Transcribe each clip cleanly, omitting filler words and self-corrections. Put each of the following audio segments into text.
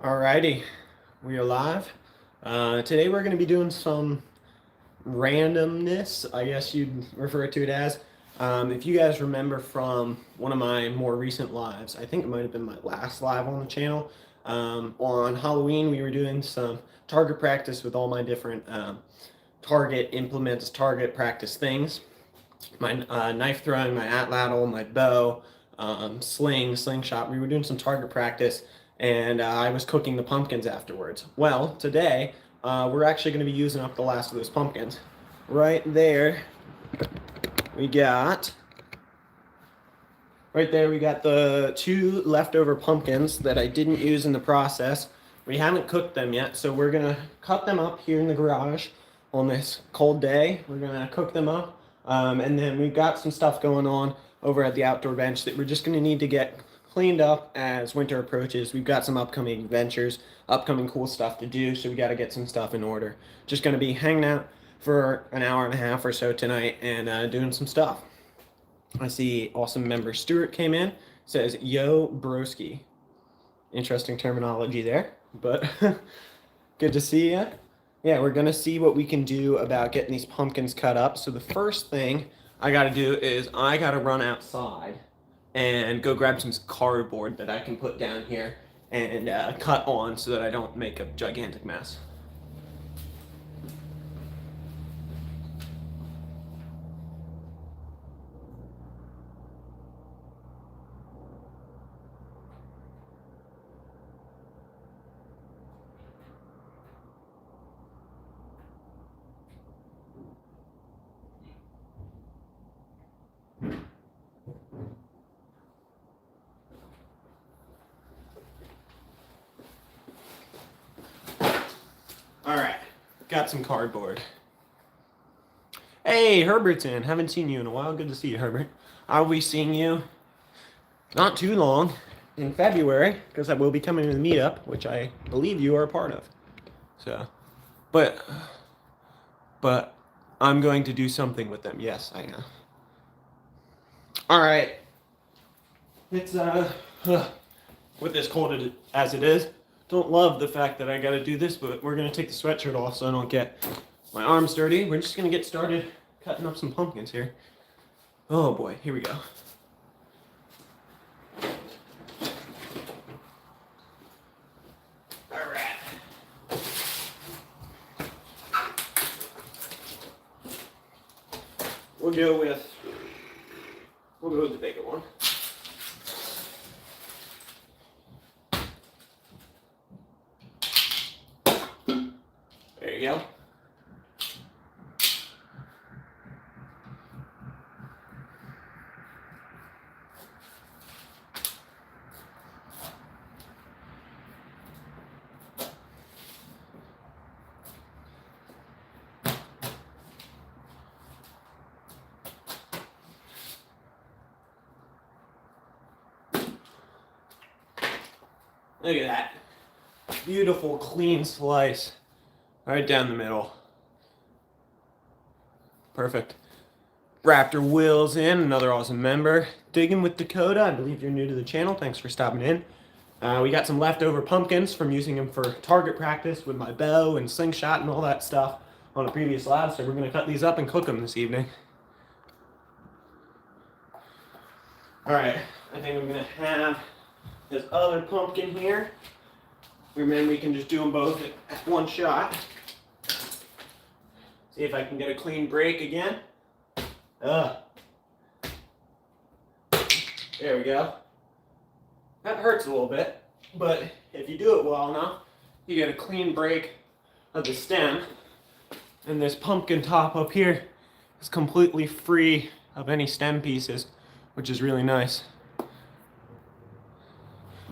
Alrighty, we are live. Today we're going to be doing some randomness, I guess you'd refer to it as. If you guys remember from one of my more recent lives, I think it might have been my last live on the channel. On Halloween, we were doing some target practice with all my different target implements, target practice things. My knife throwing, my atlatl, my bow, slingshot. We were doing some target practice, and I was cooking the pumpkins afterwards. Well, today we're actually going to be using up the last of those pumpkins. Right there, we got. Right there, we got the 2 leftover pumpkins that I didn't use in the process. We haven't cooked them yet, so we're gonna cut them up here in the garage on this cold day. We're gonna cook them up, and then we've got some stuff going on over at the outdoor bench that we're just gonna need to get cleaned up as winter approaches. We've got some upcoming adventures, upcoming cool stuff to do, so we gotta get some stuff in order. Just gonna be hanging out for an hour and a half or so tonight and doing some stuff. I see awesome member Stuart came in, says yo broski. Interesting terminology there, but good to see you. Yeah, we're gonna see what we can do about getting these pumpkins cut up. So the first thing I gotta do is I gotta run outside and go grab some cardboard that I can put down here and cut on so that I don't make a gigantic mess. All right, got some cardboard. Hey, Herbert's in. Haven't seen you in a while. Good to see you, Herbert. I'll be seeing you not too long in February because I will be coming to the meetup, which I believe you are a part of. So, but I'm going to do something with them. Yes, I am. All right. It's with this cold as it is, don't love the fact that I got to do this, but we're gonna take the sweatshirt off so I don't get my arms dirty. We're just gonna get started cutting up some pumpkins here. Oh boy, here we go. All right. We'll go with the bigger one. There you go. Look at that. Beautiful, clean slice. Right down the middle. Perfect. Raptor Will's in, another awesome member. Digging with Dakota, I believe you're new to the channel. Thanks for stopping in. We got some leftover pumpkins from using them for target practice with my bow and slingshot and all that stuff on a previous live, so we're going to cut these up and cook them this evening. Alright, I think I'm going to have this other pumpkin here. Remember, we can just do them both at one shot. See if I can get a clean break again. There we go. That hurts a little bit, but if you do it well enough, you get a clean break of the stem. And this pumpkin top up here is completely free of any stem pieces, which is really nice.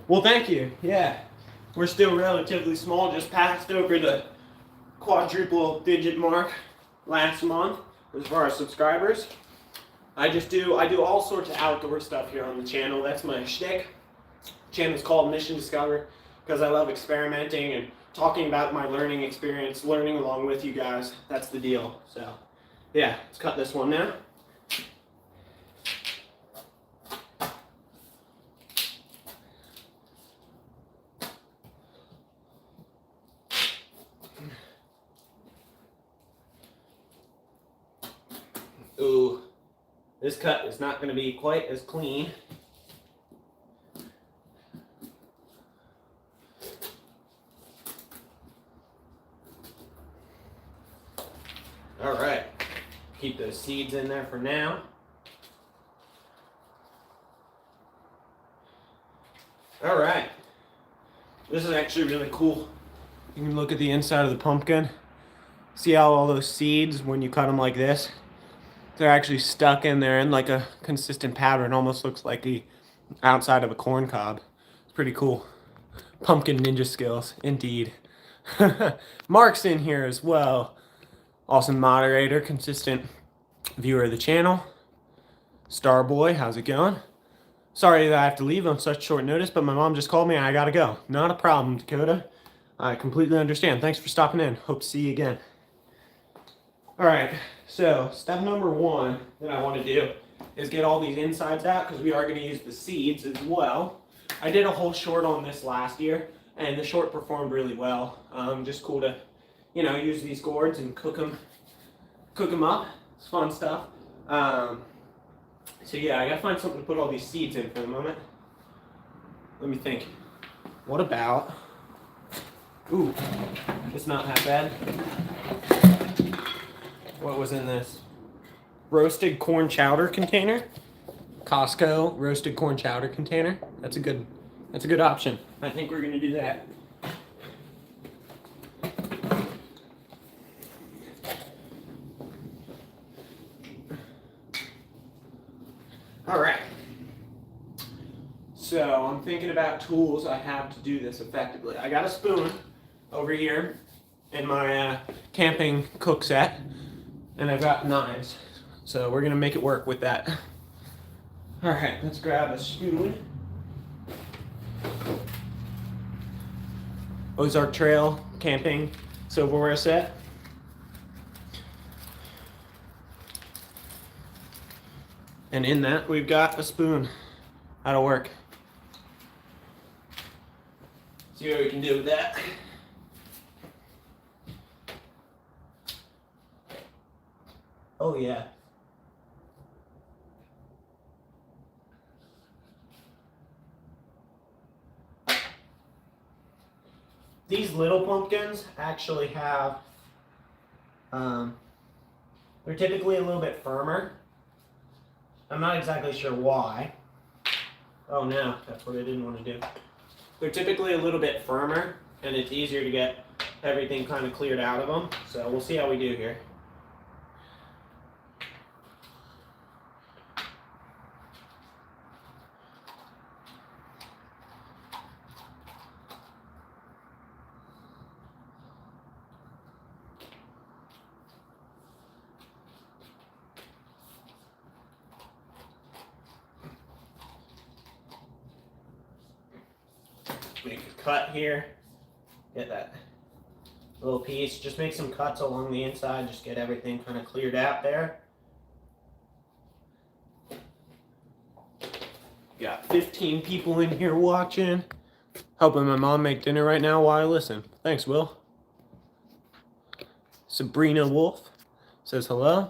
Well, thank you. Yeah, we're still relatively small, just passed over the quadruple digit mark last month as far as subscribers. I do all sorts of outdoor stuff here on the channel. That's my shtick. The channel's called Mission Discover because I love experimenting and talking about my learning experience, learning along with you guys. That's the deal. So, yeah, let's cut this one now. This cut is not going to be quite as clean. All right, keep those seeds in there for now. All right, this is actually really cool. You can look at the inside of the pumpkin. See how all those seeds, when you cut them like this, they're actually stuck in there in like a consistent pattern. Almost looks like the outside of a corn cob. It's pretty cool. Pumpkin ninja skills, indeed. Mark's in here as well. Awesome moderator, consistent viewer of the channel. Starboy, how's it going? Sorry that I have to leave on such short notice, but my mom just called me and I gotta go. Not a problem, Dakota. I completely understand. Thanks for stopping in. Hope to see you again. All right, so step number 1 that I want to do is get all these insides out because we are going to use the seeds as well. I did a whole short on this last year, and the short performed really well. Just cool to, use these gourds and cook them up. It's fun stuff. So yeah, I gotta find something to put all these seeds in for the moment. Let me think. What about? Ooh, it's not that bad. What was in this? Roasted corn chowder container. Costco roasted corn chowder container. That's a good option. I think we're gonna do that. All right. So I'm thinking about tools I have to do this effectively. I got a spoon over here in my camping cook set. And I've got knives, so we're gonna make it work with that. All right, let's grab a spoon. Ozark Trail camping silverware set. And in that, we've got a spoon. That'll work. See what we can do with that. Oh yeah. These little pumpkins actually have, they're typically a little bit firmer. I'm not exactly sure why. Oh no, that's what I didn't want to do. They're typically a little bit firmer, and it's easier to get everything kind of cleared out of them. So we'll see how we do here. Make a cut here. Get that little piece. Just make some cuts along the inside. Just get everything kind of cleared out there. Got 15 people in here watching. Helping my mom make dinner right now while I listen. Thanks, Will. Sabrina Wolf says hello.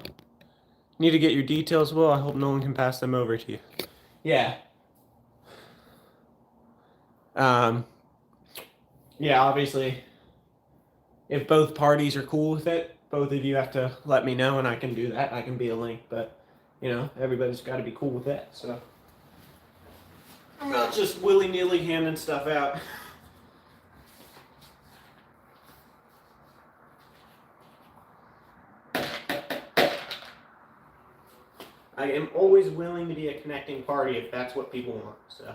Need to get your details, Will. I hope no one can pass them over to you. Yeah. Yeah, obviously, if both parties are cool with it, both of you have to let me know and I can do that. I can be a link, but, everybody's got to be cool with that, so. I'm not just willy-nilly handing stuff out. I am always willing to be a connecting party if that's what people want, so.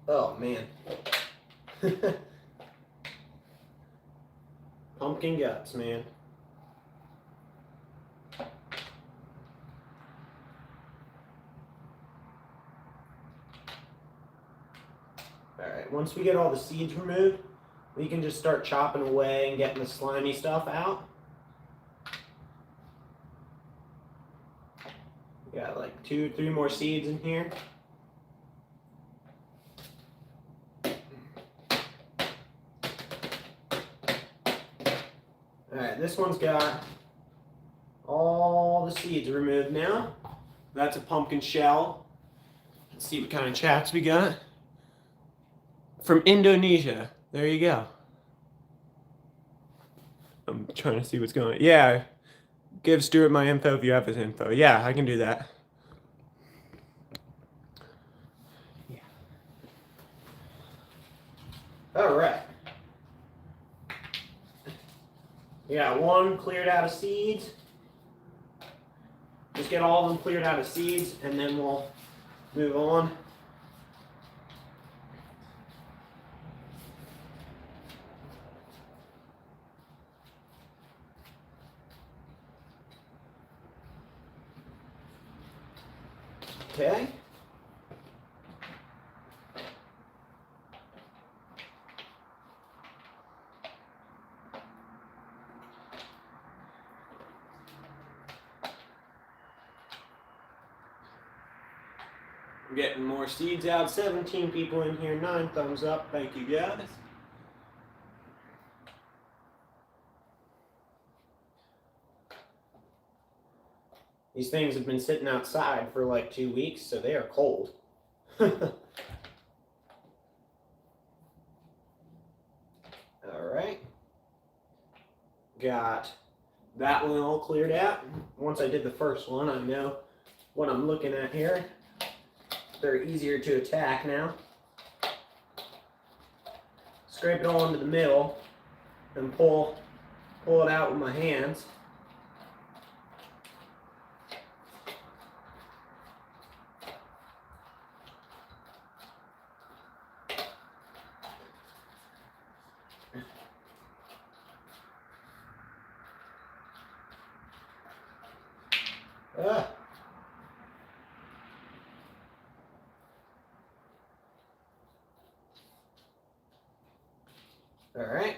Oh, man. Pumpkin guts, man. All right, once we get all the seeds removed, we can just start chopping away and getting the slimy stuff out. We got like 2 or 3 more seeds in here. All right, this one's got all the seeds removed now. That's a pumpkin shell. Let's see what kind of chats we got. From Indonesia. There you go. I'm trying to see what's going on. Yeah, give Stuart my info if you have his info. Yeah, I can do that. Yeah. All right. We got 1 cleared out of seeds. Just get all of them cleared out of seeds, and then we'll move on. Okay. We're getting more seeds out. 17 people in here. 9 thumbs up. Thank you, guys. These things have been sitting outside for like 2 weeks, so they are cold. All right. Got that one all cleared out. Once I did the first one, I know what I'm looking at here. They're easier to attack now. Scrape it all into the middle and pull it out with my hands. Ah. All right.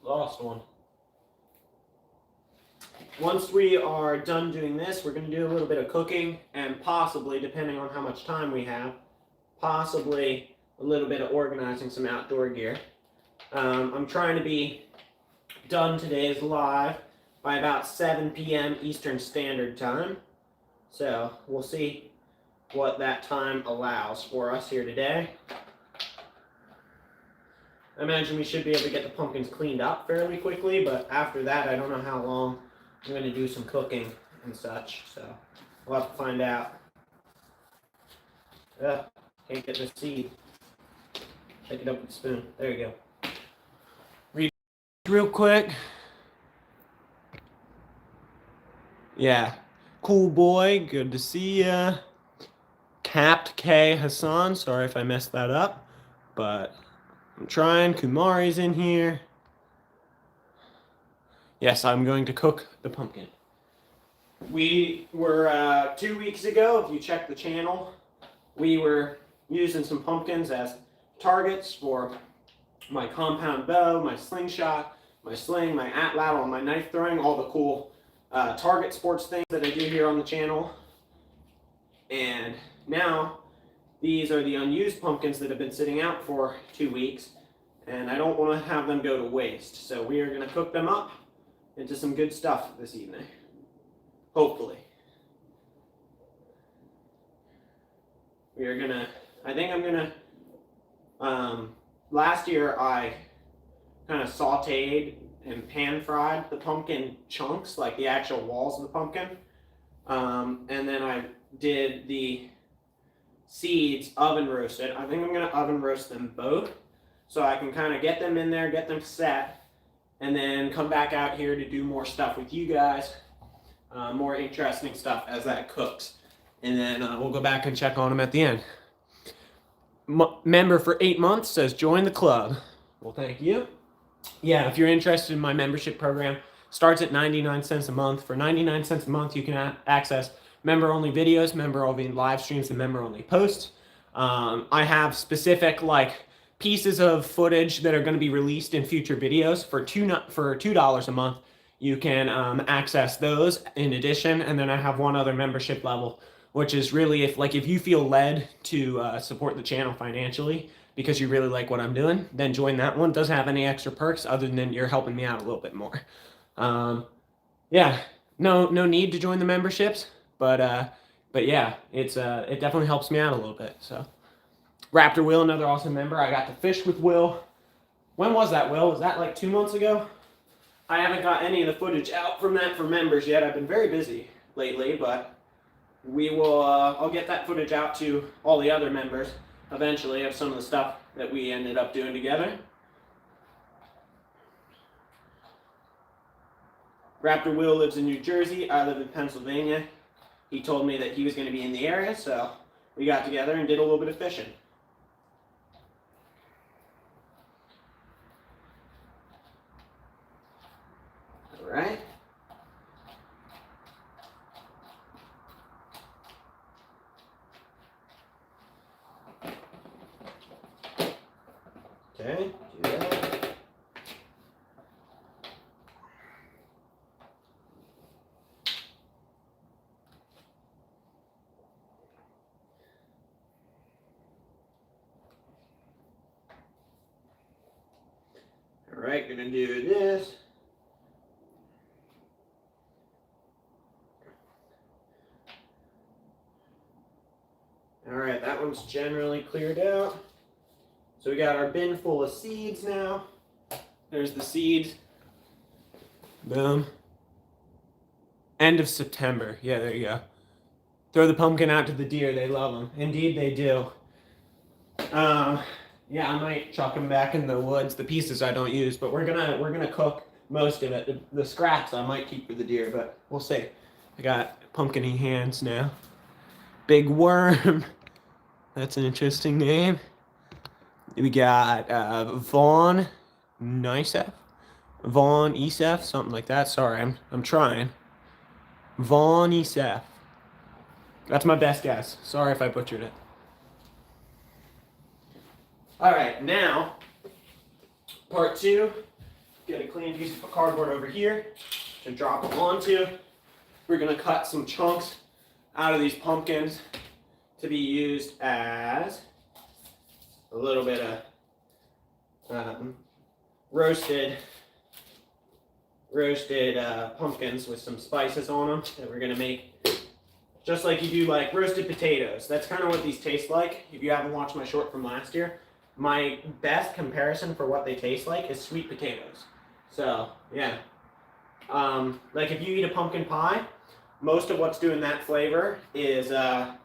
Lost one. Once we are done doing this, we're going to do a little bit of cooking and possibly, depending on how much time we have, possibly a little bit of organizing some outdoor gear. I'm trying to be done today's live by about 7 p.m. Eastern Standard Time. So we'll see what that time allows for us here today. I imagine we should be able to get the pumpkins cleaned up fairly quickly, but after that, I don't know how long. I'm going to do some cooking and such, so we'll have to find out. Can't get the seed. Pick it up with a spoon. There you go. Read real quick. Yeah. Cool boy. Good to see ya. Capt K Hassan. Sorry if I messed that up, but I'm trying. Kumari's in here. Yes, I'm going to cook the pumpkin. We were 2 weeks ago, if you check the channel, we were using some pumpkins as targets for my compound bow, my slingshot, my sling, my atlatl, and my knife throwing, all the cool target sports things that I do here on the channel. And now, these are the unused pumpkins that have been sitting out for 2 weeks, and I don't want to have them go to waste. So we are going to cook them up into some good stuff this evening. Hopefully. We are going to, I think I'm going to, last year I kind of sauteed and pan fried the pumpkin chunks, like the actual walls of the pumpkin. And then I did the seeds oven roasted. I think I'm going to oven roast them both so I can kind of get them in there, get them set, and then come back out here to do more stuff with you guys, more interesting stuff as that cooks. And then we'll go back and check on them at the end. Member for 8 months says join the club. Well, thank you. Yeah, if you're interested in my membership program, starts at 99 cents a month. For 99 cents a month, you can access member-only videos, member-only live streams, and member-only posts. I have specific like pieces of footage that are going to be released in future videos for $2 a month. You can access those in addition, and then I have one other membership level, which is really if you feel led to support the channel financially because you really like what I'm doing, then join that one. It doesn't have any extra perks other than you're helping me out a little bit more. Yeah, no need to join the memberships, but yeah, it definitely helps me out a little bit. So Raptor Will, another awesome member. I got to fish with Will. When was that, Will? Was that like 2 months ago? I haven't got any of the footage out from that for members yet. I've been very busy lately, but we will. I'll get that footage out to all the other members eventually of some of the stuff that we ended up doing together. Raptor Will lives in New Jersey. I live in Pennsylvania. He told me that he was going to be in the area, so we got together and did a little bit of fishing. All right. Okay, do that. All right, gonna do this. All right, that one's generally cleared out. So we got our bin full of seeds now. There's the seeds. Boom. End of September. Yeah, there you go. Throw the pumpkin out to the deer. They love them. Indeed, they do. Yeah, I might chuck them back in the woods. The pieces I don't use, but we're gonna cook most of it. The scraps I might keep for the deer, but we'll see. I got pumpkin-y hands now. Big Worm. That's an interesting name. We got Vaughn Nisef, Vaughn Esef, something like that. Sorry, I'm trying. Vaughn Esef. That's my best guess. Sorry if I butchered it. All right, now part 2. Get a clean piece of cardboard over here to drop them onto. We're gonna cut some chunks out of these pumpkins to be used as a little bit of roasted pumpkins with some spices on them that we're gonna make just like you do like roasted potatoes. That's kind of what these taste like. If you haven't watched my short from last year, my best comparison for what they taste like is sweet potatoes. So yeah, like if you eat a pumpkin pie, most of what's doing that flavor is the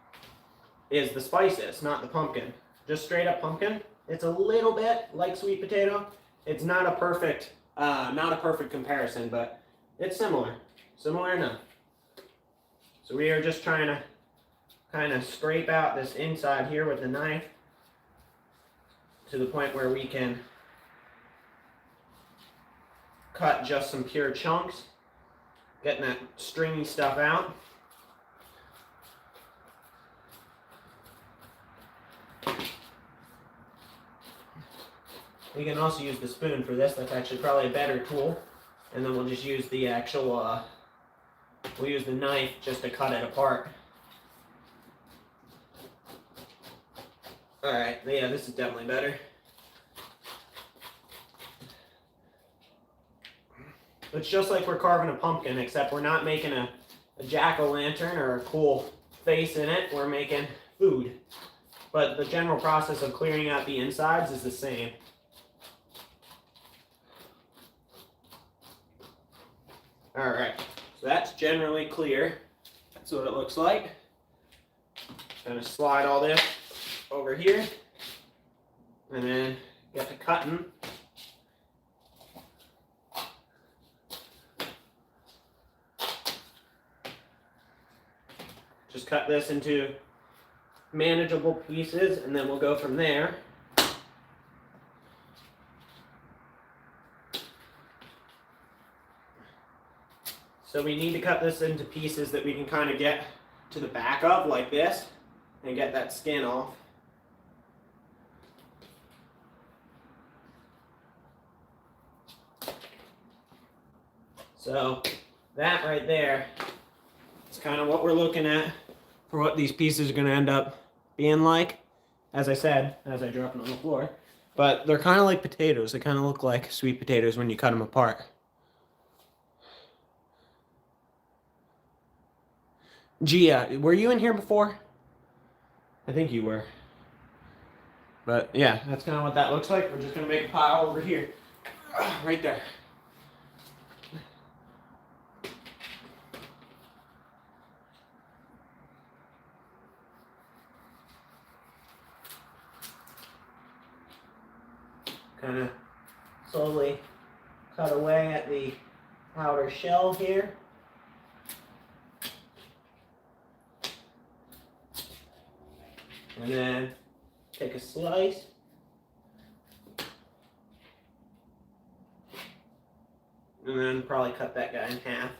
spices, not the pumpkin. Just straight up pumpkin. It's a little bit like sweet potato. It's not a perfect comparison, but it's similar enough. So we are just trying to kind of scrape out this inside here with the knife to the point where we can cut just some pure chunks, getting that stringy stuff out. You can also use the spoon for this. That's actually probably a better tool. And then we'll just use the actual, we'll use the knife just to cut it apart. All right, yeah, this is definitely better. It's just like we're carving a pumpkin, except we're not making a jack-o'-lantern or a cool face in it. We're making food. But the general process of clearing out the insides is the same. All right, so that's generally clear. That's what it looks like. Gonna slide all this over here, and then get to cutting. Just cut this into manageable pieces, and then we'll go from there. So we need to cut this into pieces that we can kind of get to the back of like this and get that skin off. So that right there is kind of what we're looking at for what these pieces are going to end up being like. As I said, as I drop them on the floor. But they're kind of like potatoes. They kind of look like sweet potatoes when you cut them apart. Gia, were you in here before? I think you were. But yeah, that's kind of what that looks like. We're just going to make a pile over here. Right there. Kind of slowly cut away at the outer shell here. And then take a slice. And then probably cut that guy in half.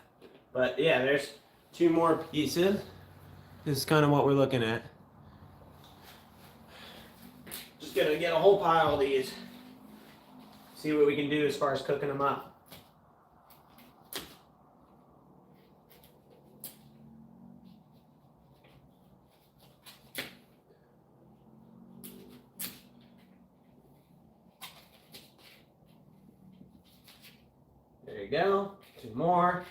But yeah, there's 2 more pieces. This is kind of what we're looking at. Just gonna get a whole pile of these. See what we can do as far as cooking them up. There you go. 2 more.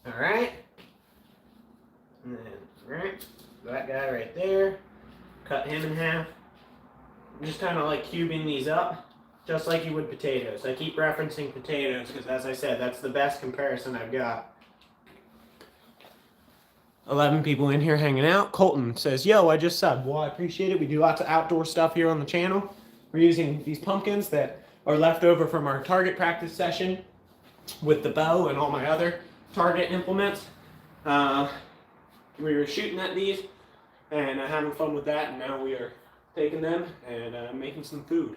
All right. And then, right, that guy right there. Cut him in half. I'm just kind of like cubing these up, just like you would potatoes. I keep referencing potatoes because, as I said, that's the best comparison I've got. 11 people in here hanging out. Colton says, yo, I just subbed. Well, I appreciate it. We do lots of outdoor stuff here on the channel. We're using these pumpkins that are left over from our target practice session with the bow and all my other target implements. We were shooting at these and having fun with that, and now we are taking them and making some food.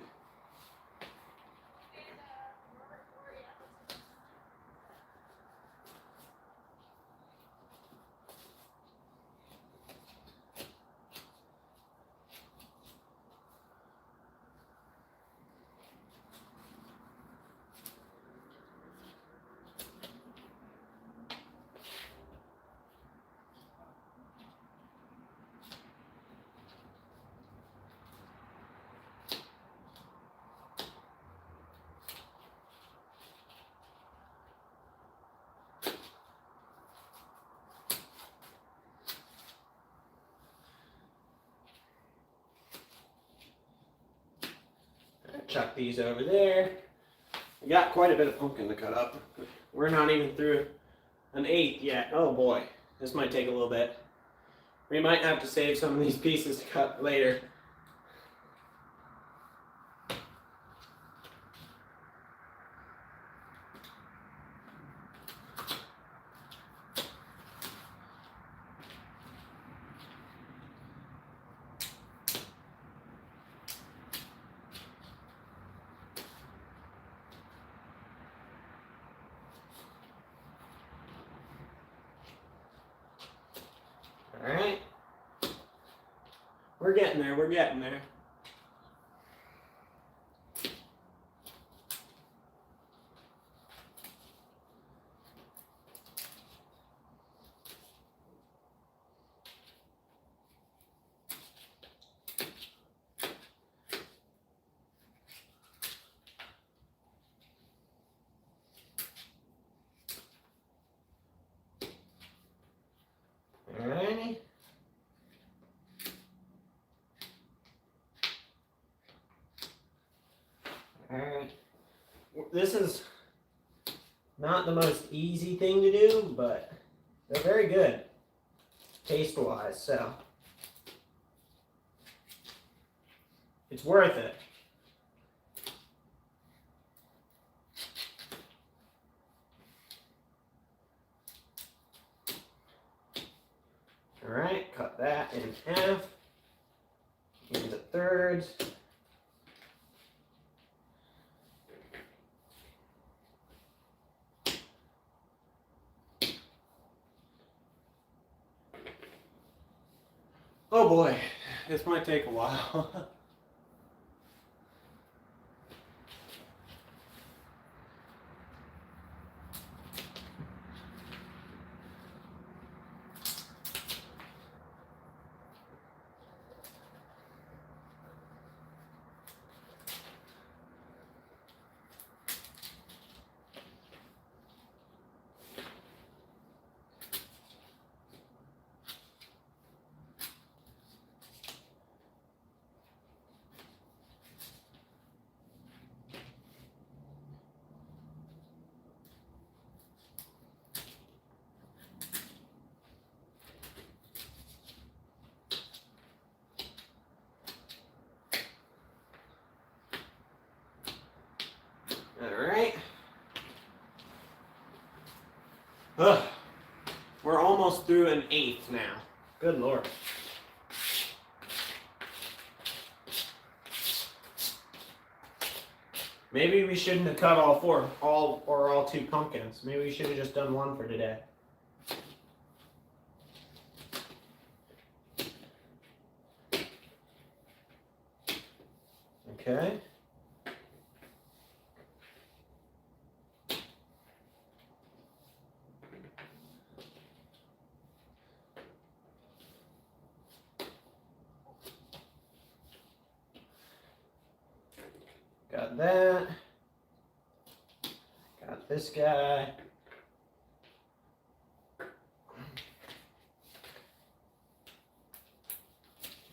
Chuck these over there. We got quite a bit of pumpkin to cut up. We're not even through an 1/8 yet. Oh boy, this might take a little bit. We might have to save some of these pieces to cut later. All right. We're getting there. We're getting there. Alrighty. Alright. This is not the most easy thing to do, but they're very good taste-wise, so It's worth it. All right, cut that in half into thirds. Oh boy, this might take a while. All right. Ugh. We're almost through an eighth now. Good Lord. Maybe we shouldn't have cut all two pumpkins. Maybe we should have just done one for today. Okay. Got that. Got this guy. What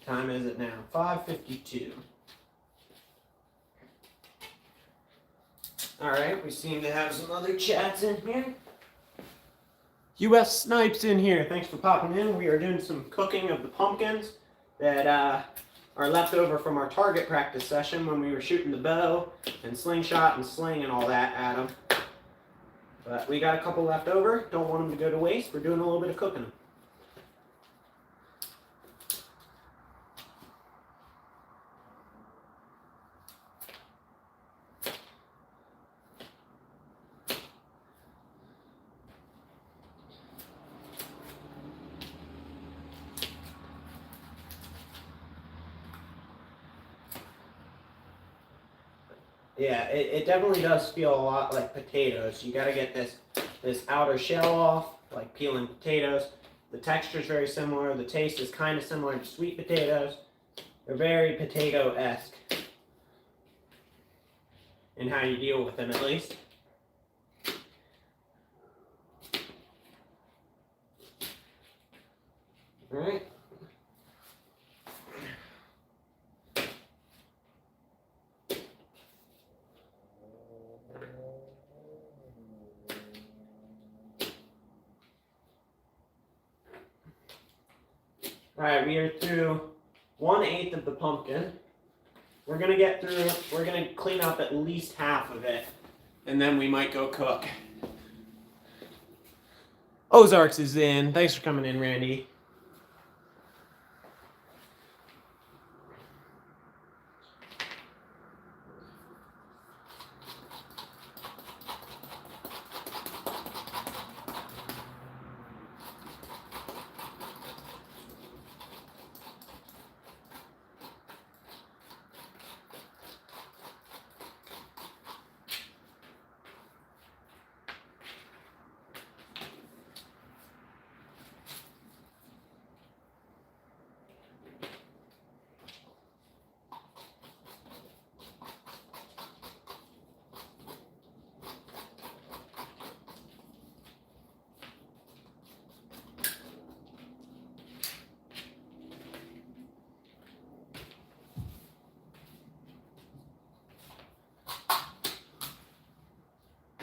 time is it now? 5:52. All right, we seem to have some other chats in here. U.S. Snipes in here. Thanks for popping in. We are doing some cooking of the pumpkins that are left over from our target practice session when we were shooting the bow and slingshot and sling and all that at them. But we got a couple left over. Don't want them to go to waste. We're doing a little bit of cooking them. Yeah, it definitely does feel a lot like potatoes. You got to get this outer shell off, like peeling potatoes. The texture is very similar. The taste is kind of similar to sweet potatoes. They're very potato-esque in how you deal with them, at least. All right. All right, we are through 1/8 of the pumpkin. We're gonna clean up at least half of it, and then we might go cook. Ozarks is in. Thanks for coming in, Randy.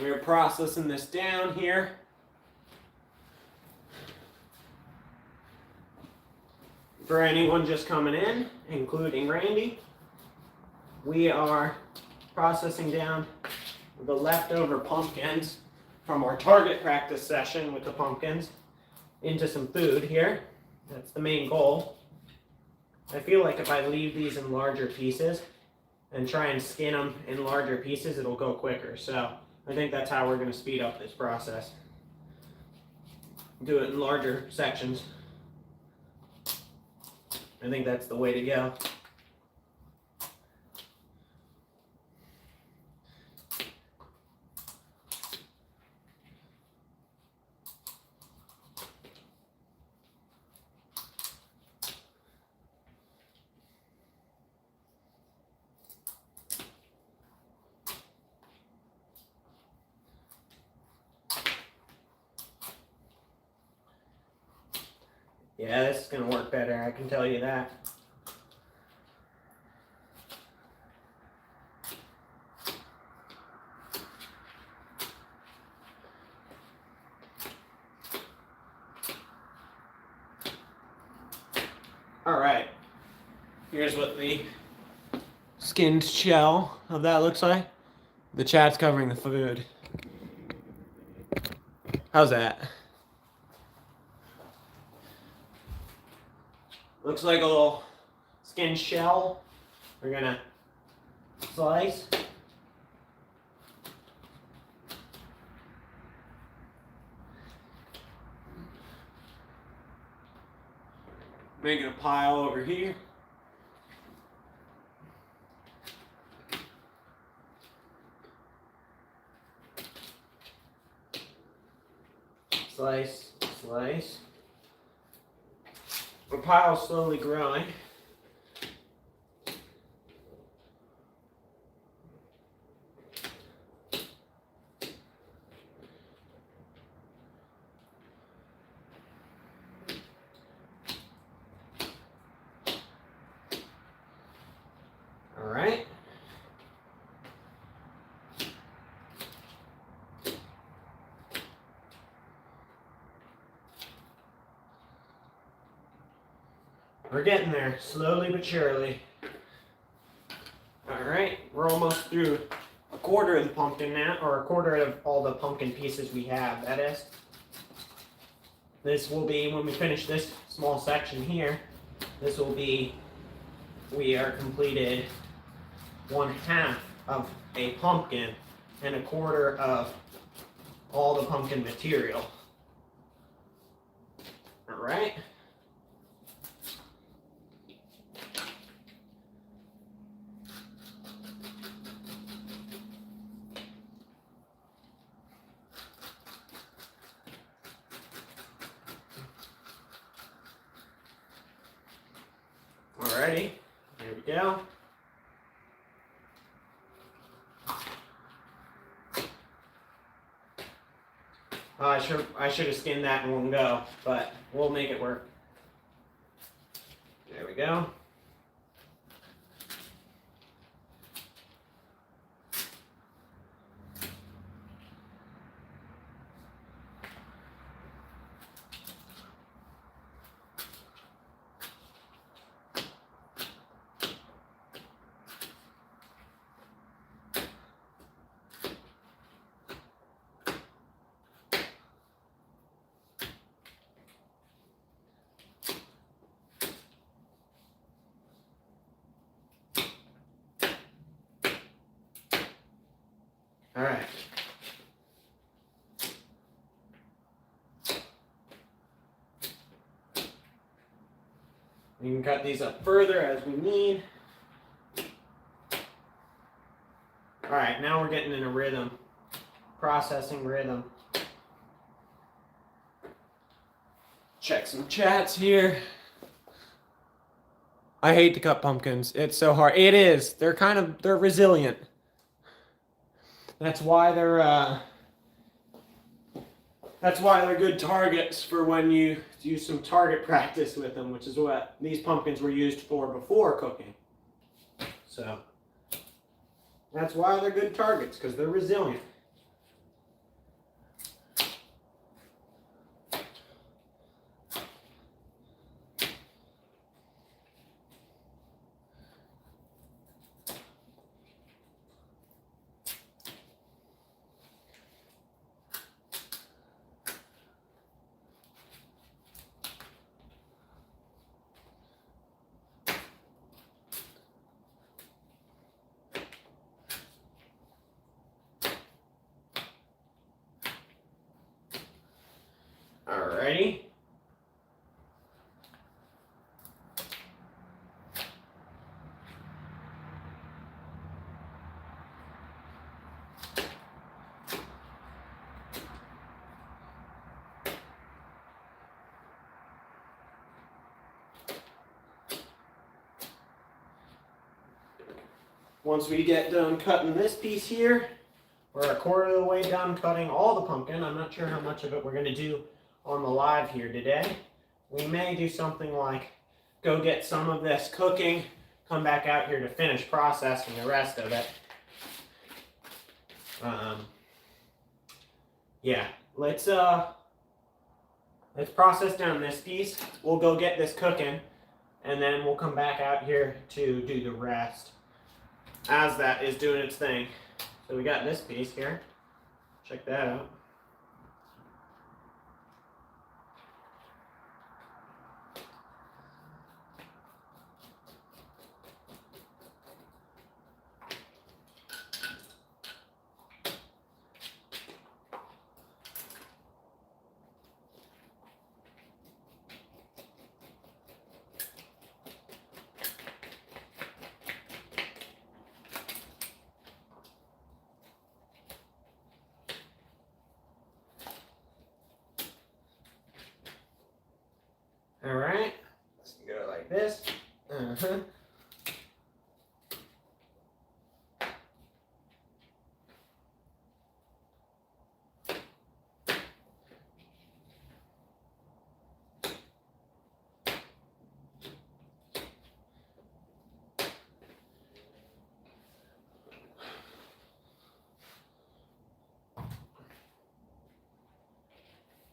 We're processing this down here. For anyone just coming in, including Randy. we are processing down the leftover pumpkins from our target practice session with the pumpkins into some food here. That's the main goal. I feel like if I leave these in larger pieces and try and skin them in larger pieces, it'll go quicker. So I think that's how we're going to speed up this process. Do it in larger sections. I think that's the way to go. Yeah, this is going to work better, I can tell you that. Alright, here's what the skinned shell of that looks like. The chat's covering the food. How's that? Looks like a little skin shell. We're gonna slice. Making a pile over here. Slice, slice. The pile's slowly growing. All right. We're getting there, slowly but surely. All right, we're almost through a quarter of the pumpkin now, or a quarter of all the pumpkin pieces we have, that is. This will be, when we finish this small section here, this will be, we are completed 1/2 of a pumpkin and a quarter of all the pumpkin material. All right. Alrighty, there we go. I should have skinned that in one go, but we'll make it work. There we go. All right. We can cut these up further as we need. All right, now we're getting in a rhythm, processing rhythm. Check some chats here. I hate to cut pumpkins. It's so hard. It is. They're resilient. That's why they're good targets for when you do some target practice with them, which is what these pumpkins were used for before cooking. So that's why they're good targets, because they're resilient. Ready? Once we get done cutting this piece here, we're a quarter of the way done cutting all the pumpkin. I'm not sure how much of it we're going to do on the live here today. We may do something like go get some of this cooking, come back out here to finish processing the rest of it. Yeah, let's process down this piece. We'll go get this cooking, and then we'll come back out here to do the rest as that is doing its thing. So we got this piece here. Check that out. All right, let's go like this.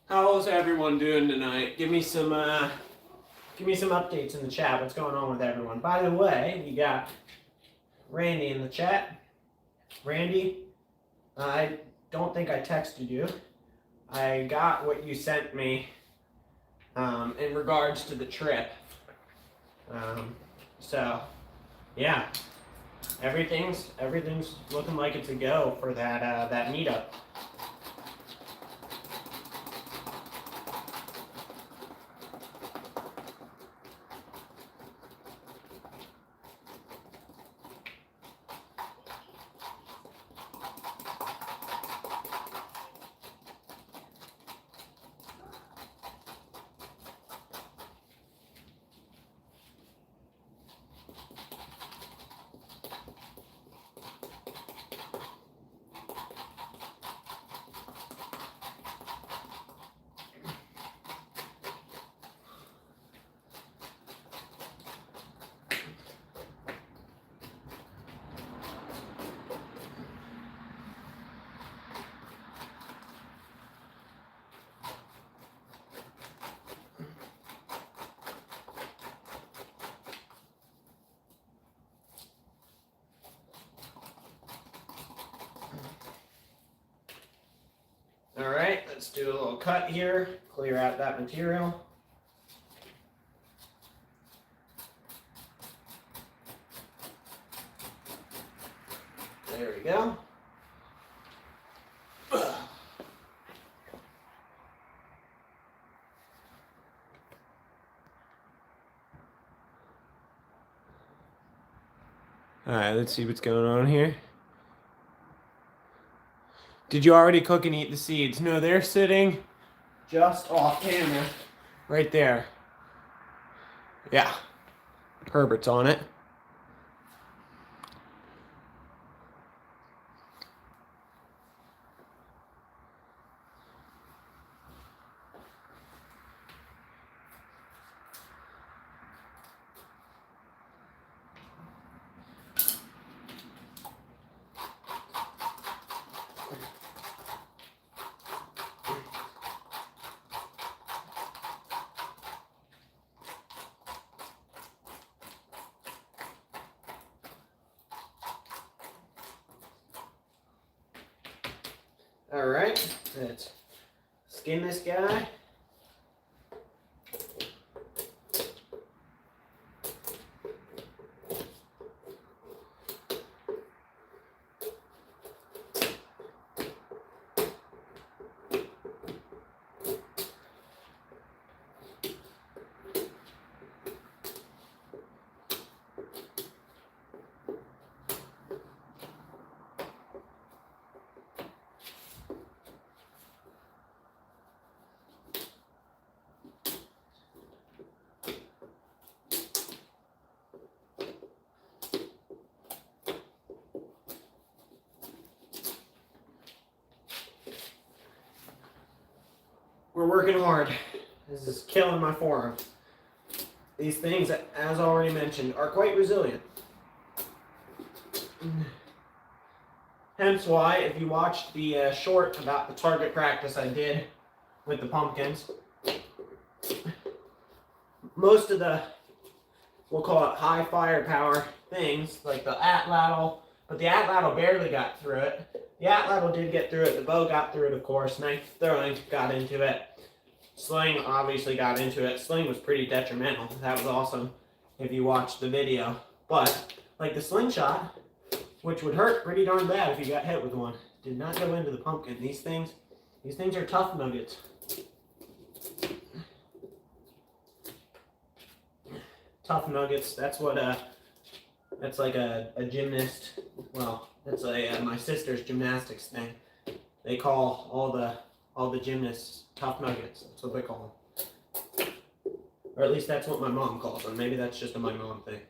How's everyone doing tonight? Give me some updates in the chat. What's going on with everyone? By the way, we got Randy in the chat. Randy, I don't think I texted you. I got what you sent me in regards to the trip. So, yeah, everything's looking like it's a go for that meetup. All right, let's do a little cut here, clear out that material. There we go. All right, let's see what's going on here. Did you already cook and eat the seeds? No, they're sitting just off camera, right there. Yeah, Herbert's on it. All right, let's skin this guy. We're working hard. This is killing my forearm. These things, as already mentioned, are quite resilient. Hence why, if you watched the short about the target practice I did with the pumpkins, most of the, we'll call it high firepower things, like the atlatl, but the atlatl barely got through it. The atlatl did get through it, the bow got through it, of course, knife throwing got into it. Sling obviously got into it. Sling was pretty detrimental. That was awesome if you watched the video. But, like the slingshot, which would hurt pretty darn bad if you got hit with one, did not go into the pumpkin. These things are tough nuggets. Tough nuggets, that's what, that's like a gymnast, well, that's my sister's gymnastics thing. They call all the gymnasts tough nuggets. That's what they call them. Or at least that's what my mom calls them. Maybe that's just a my mom thing.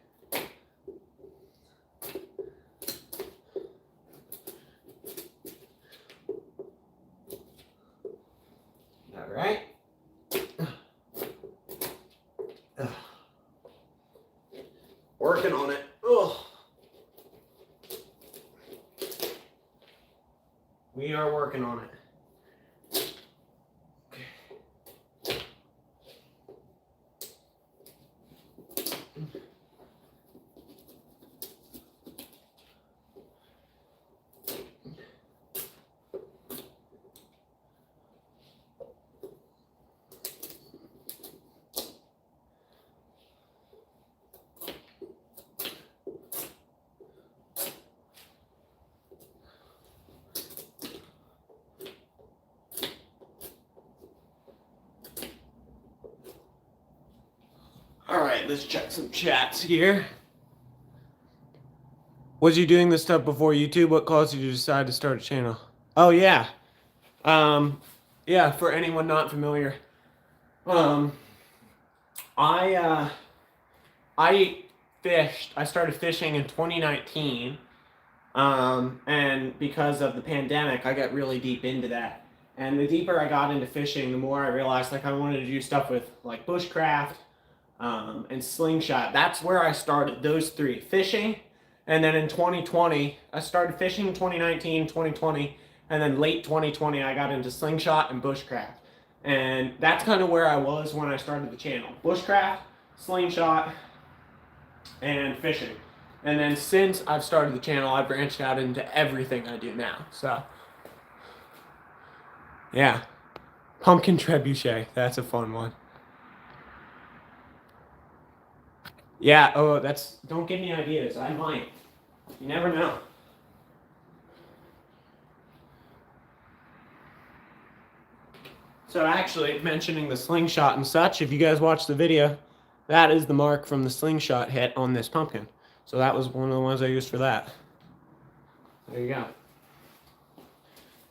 All right. Working on it. Ugh. We are working on it. All right, let's check some chats here. Was you doing this stuff before YouTube? What caused you to decide to start a channel? Oh yeah. Yeah, for anyone not familiar. I fished. I started fishing in 2019. And because of the pandemic, I got really deep into that. And the deeper I got into fishing, the more I realized like I wanted to do stuff with like bushcraft, and slingshot. That's where I started, those three. Fishing, and then in 2020, I started fishing in 2019, 2020, and then late 2020, I got into slingshot and bushcraft. And that's kind of where I was when I started the channel. Bushcraft, slingshot, and fishing. And then since I've started the channel, I've branched out into everything I do now. So, yeah. Pumpkin trebuchet. That's a fun one. Yeah, oh, don't give me ideas. I might. You never know. So actually, mentioning the slingshot and such, if you guys watch the video, that is the mark from the slingshot hit on this pumpkin. So that was one of the ones I used for that. There you go.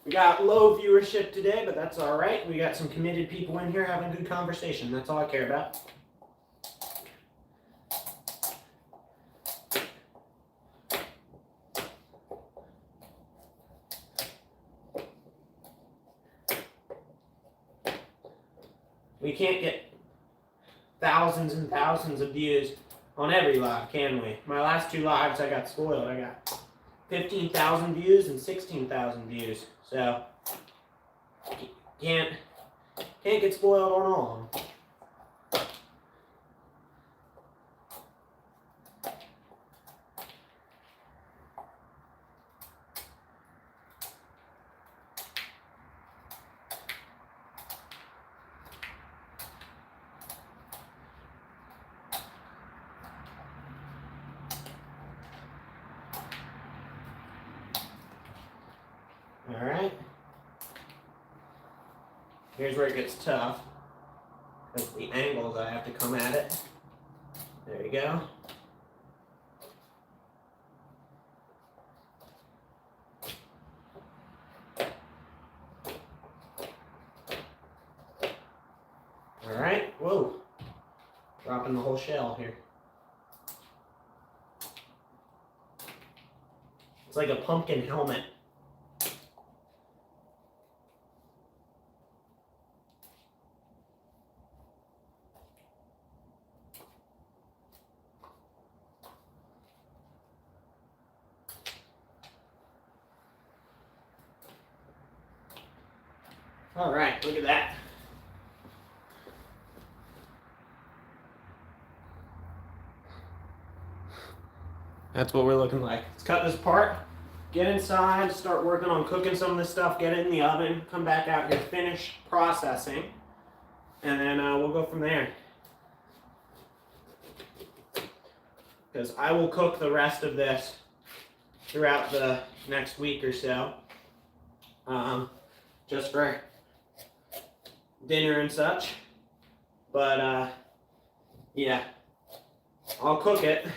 We got low viewership today, but that's all right. We got some committed people in here having a good conversation. That's all I care about. We can't get thousands and thousands of views on every live, can we? My last two lives, I got spoiled. I got 15,000 views and 16,000 views. So, can't get spoiled on all of them. All right. Here's where it gets tough, because the angles I have to come at it. There you go. All right. Whoa. Dropping the whole shell here. It's like a pumpkin helmet. All right, look at that. That's what we're looking like. Let's cut this apart, get inside, start working on cooking some of this stuff, get it in the oven, come back out here, finish processing, and then we'll go from there. Because I will cook the rest of this throughout the next week or so, just for dinner and such. But yeah, I'll cook it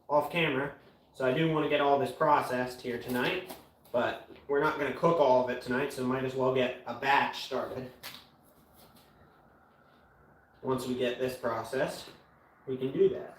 off camera. So I do want to get all this processed here tonight, but we're not going to cook all of it tonight, so might as well get a batch started. Once we get this processed, we can do that.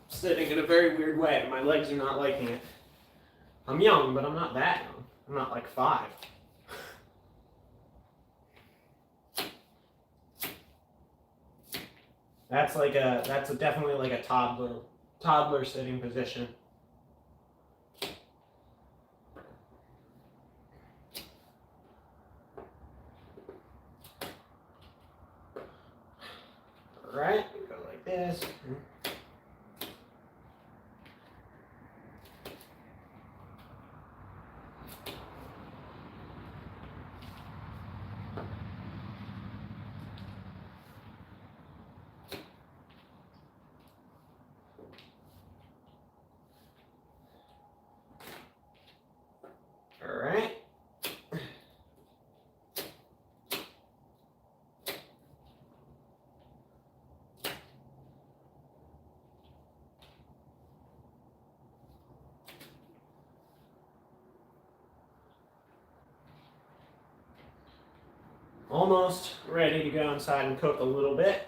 Sitting in a very weird way. My legs are not liking it. I'm young, but I'm not that young. I'm not like 5. That's definitely like a toddler sitting position. All right, go like this. All right. Almost ready to go inside and cook a little bit.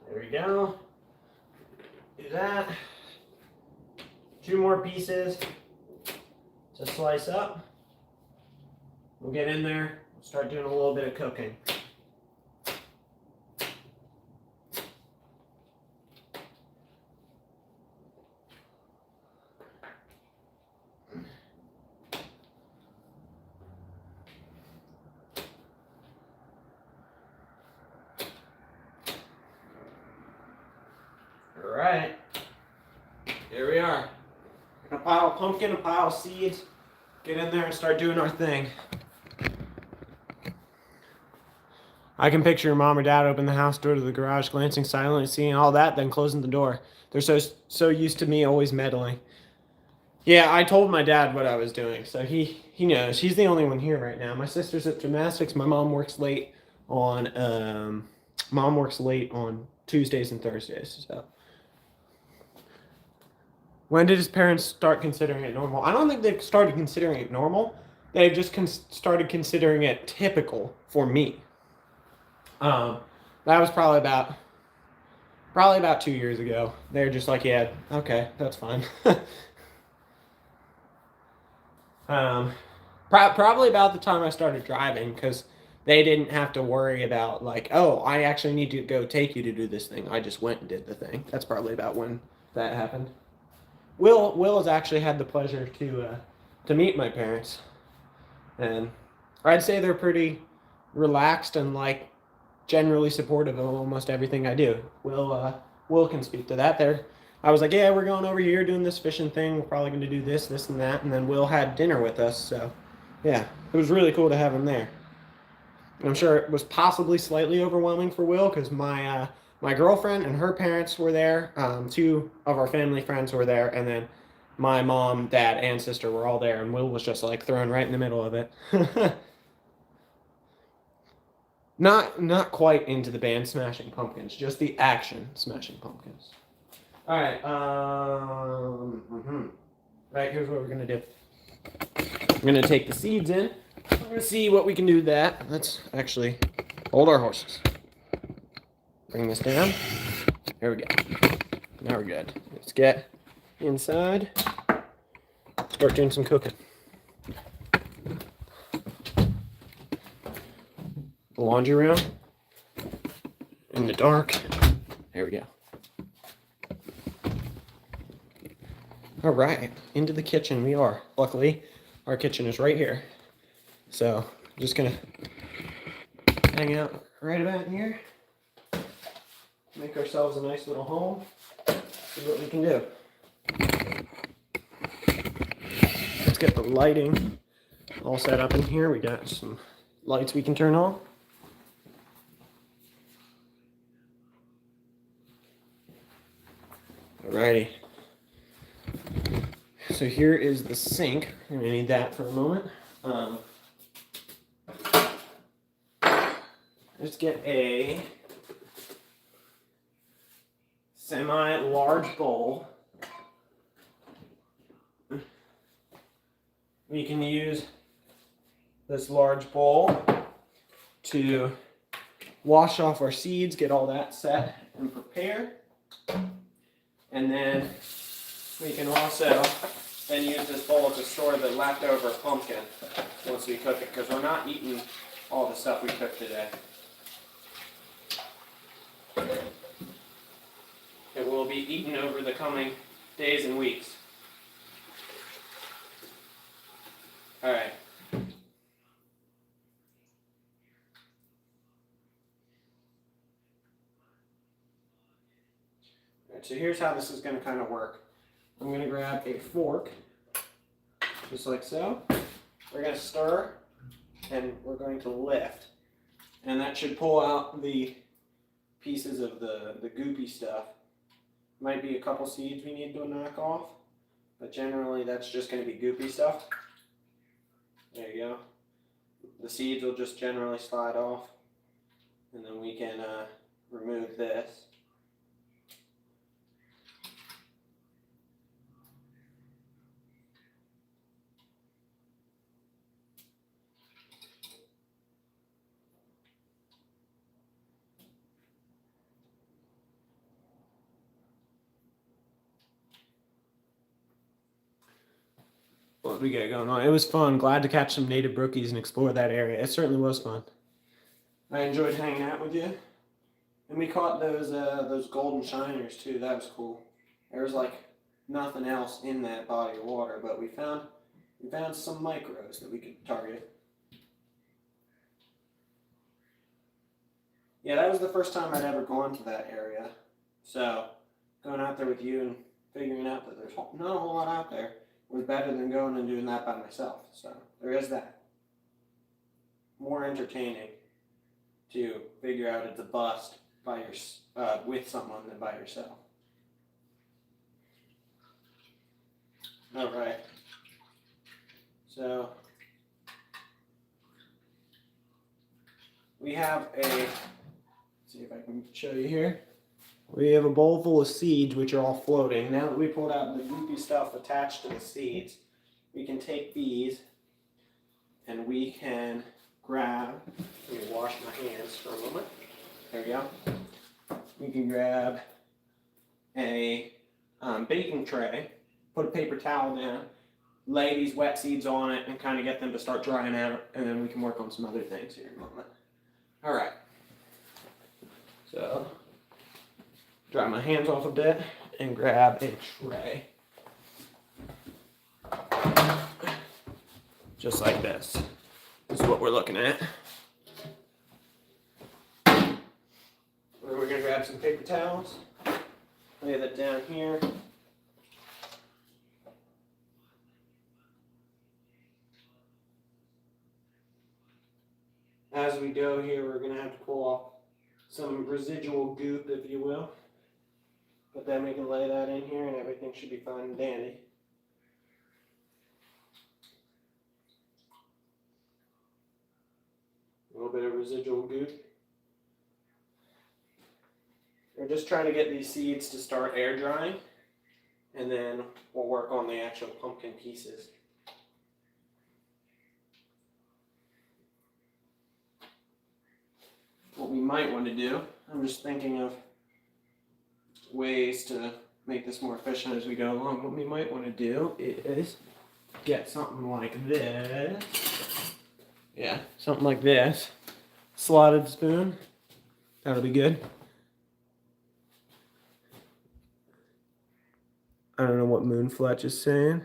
There we go. Do that. 2 more pieces to slice up. We'll get in there, start doing a little bit of cooking. All right, here we are. A pile of pumpkin, a pile of seeds. Get in there and start doing our thing. I can picture your mom or dad open the house door to the garage, glancing silently, seeing all that, then closing the door. They're so used to me always meddling. Yeah, I told my dad what I was doing, so he knows. He's the only one here right now. My sister's at gymnastics. My mom works late on Tuesdays and Thursdays. So when did his parents start considering it normal? I don't think they've started considering it normal. They've just started considering it typical for me. That was probably about 2 years ago. They're just like, yeah, okay, that's fine. Probably about the time I started driving, because they didn't have to worry about like, oh, I actually need to go take you to do this thing. I just went and did the thing. That's probably about when that happened. Will has actually had the pleasure to meet my parents, and I'd say they're pretty relaxed and like generally supportive of almost everything I do. Will can speak to that. I was like, yeah, we're going over here doing this fishing thing. We're probably going to do this, and that, and then Will had dinner with us. So, yeah, it was really cool to have him there. I'm sure it was possibly slightly overwhelming for Will, because my girlfriend and her parents were there. 2 of our family friends were there, and then my mom, dad, and sister were all there, and Will was just like thrown right in the middle of it. Not quite into the band Smashing Pumpkins, just the action Smashing Pumpkins. All right. Right, here's what we're gonna do. I'm gonna take the seeds in. We're gonna see what we can do with that. Let's actually hold our horses. Bring this down. There we go. Now we're good. Let's get inside. Start doing some cooking. The laundry room. In the dark. There we go. All right, into the kitchen we are. Luckily, our kitchen is right here. So, I'm just gonna hang out right about here. Make ourselves a nice little home. See what we can do. Let's get the lighting all set up in here. We got some lights we can turn on. Alrighty. So here is the sink. I'm gonna need that for a moment. Let's get a semi-large bowl. We can use this large bowl to wash off our seeds, get all that set and prepared. And then we can also then use this bowl to store the leftover pumpkin once we cook it, because we're not eating all the stuff we cooked today. It will be eaten over the coming days and weeks. All right. So here's how this is going to kind of work. I'm going to grab a fork, just like so. We're going to stir, and we're going to lift. And that should pull out the pieces of the goopy stuff. Might be a couple seeds we need to knock off, but generally that's just going to be goopy stuff. There you go. The seeds will just generally slide off, and then we can remove this. What we got going on? It was fun. Glad to catch some native brookies and explore that area. It certainly was fun. I enjoyed hanging out with you. And we caught those golden shiners too. That was cool. There was like nothing else in that body of water, but we found some micros that we could target. Yeah, that was the first time I'd ever gone to that area. So going out there with you and figuring out that there's not a whole lot out there was better than going and doing that by myself. So there is that. More entertaining to figure out it's a bust by with someone than by yourself. All right. So we have let's see if I can show you here. We have a bowl full of seeds, which are all floating. Now that we pulled out the goopy stuff attached to the seeds, we can take these and we can grab, let me wash my hands for a moment. There we go. We can grab a baking tray, put a paper towel down, lay these wet seeds on it, and kind of get them to start drying out, and then we can work on some other things here in a moment. All right. So, dry my hands off a bit and grab a tray. Just like this. This is what we're looking at. And then we're going to grab some paper towels, lay that down here. As we go here, we're going to have to pull off some residual goop, if you will. But then we can lay that in here and everything should be fine and dandy. A little bit of residual goop. We're just trying to get these seeds to start air drying, and then we'll work on the actual pumpkin pieces. might want to do, I'm just thinking of ways to make this more efficient as we go along. What we might want to do is get something like this. Yeah, something like this. Slotted spoon. That'll be good. I don't know what Moonfletch is saying.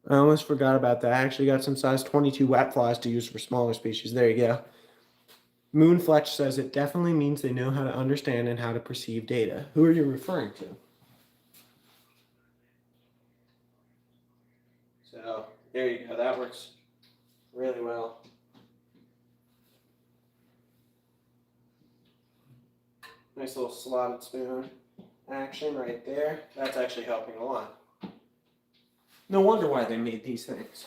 I almost forgot about that. I actually got some size 22 wet flies to use for smaller species. There you go. Moonfletch says it definitely means they know how to understand and how to perceive data. Who are you referring to? So, there you go. That works really well. Nice little slotted spoon action right there. That's actually helping a lot. No wonder why they made these things.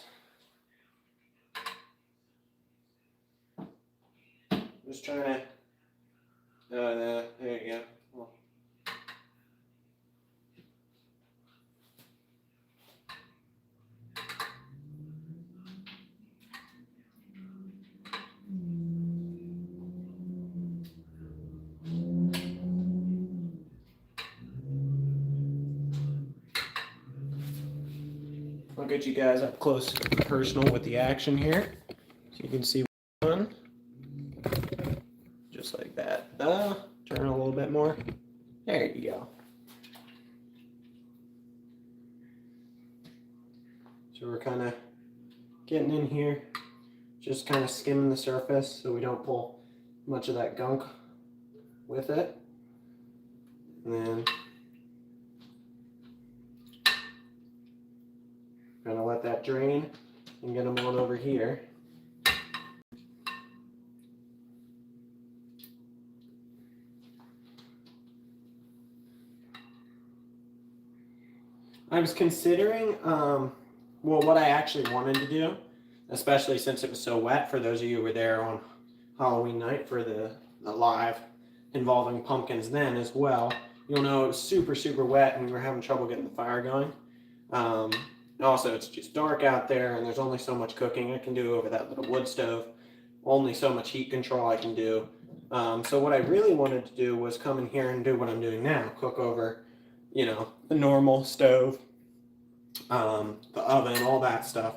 Just trying to. There you go. Well. I'll get you guys up close and personal with the action here, so you can see one. Just like that. Turn a little bit more. There you go. So we're kind of getting in here, just kind of skimming the surface so we don't pull much of that gunk with it. And then gonna let that drain and get them on over here. I was considering, well, what I actually wanted to do, especially since it was so wet, for those of you who were there on Halloween night for the live involving pumpkins then as well, you'll know it was super, super wet and we were having trouble getting the fire going. Also, it's just dark out there and there's only so much cooking I can do over that little wood stove. Only so much heat control I can do. So what I really wanted to do was come in here and do what I'm doing now, cook over, you know, the normal stove, the oven, all that stuff.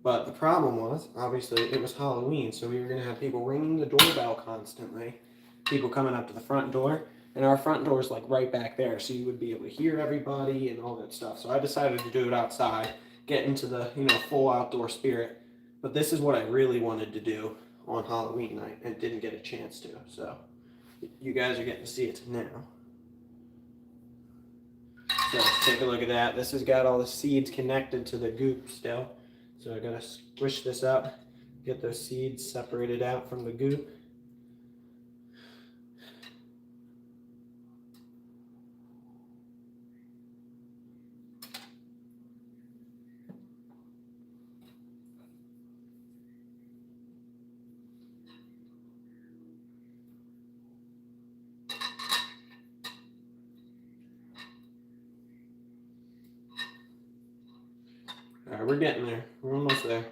But the problem was, obviously, it was Halloween, so we were going to have people ringing the doorbell constantly, people coming up to the front door, and our front door is like right back there, so you would be able to hear everybody and all that stuff. So I decided to do it outside, get into the, you know, full outdoor spirit. But this is what I really wanted to do on Halloween night and didn't get a chance to. So you guys are getting to see it now. So take a look at that. This has got all the seeds connected to the goop still. So I gotta squish this up, get those seeds separated out from the goop. All right, we're getting there. We're almost there.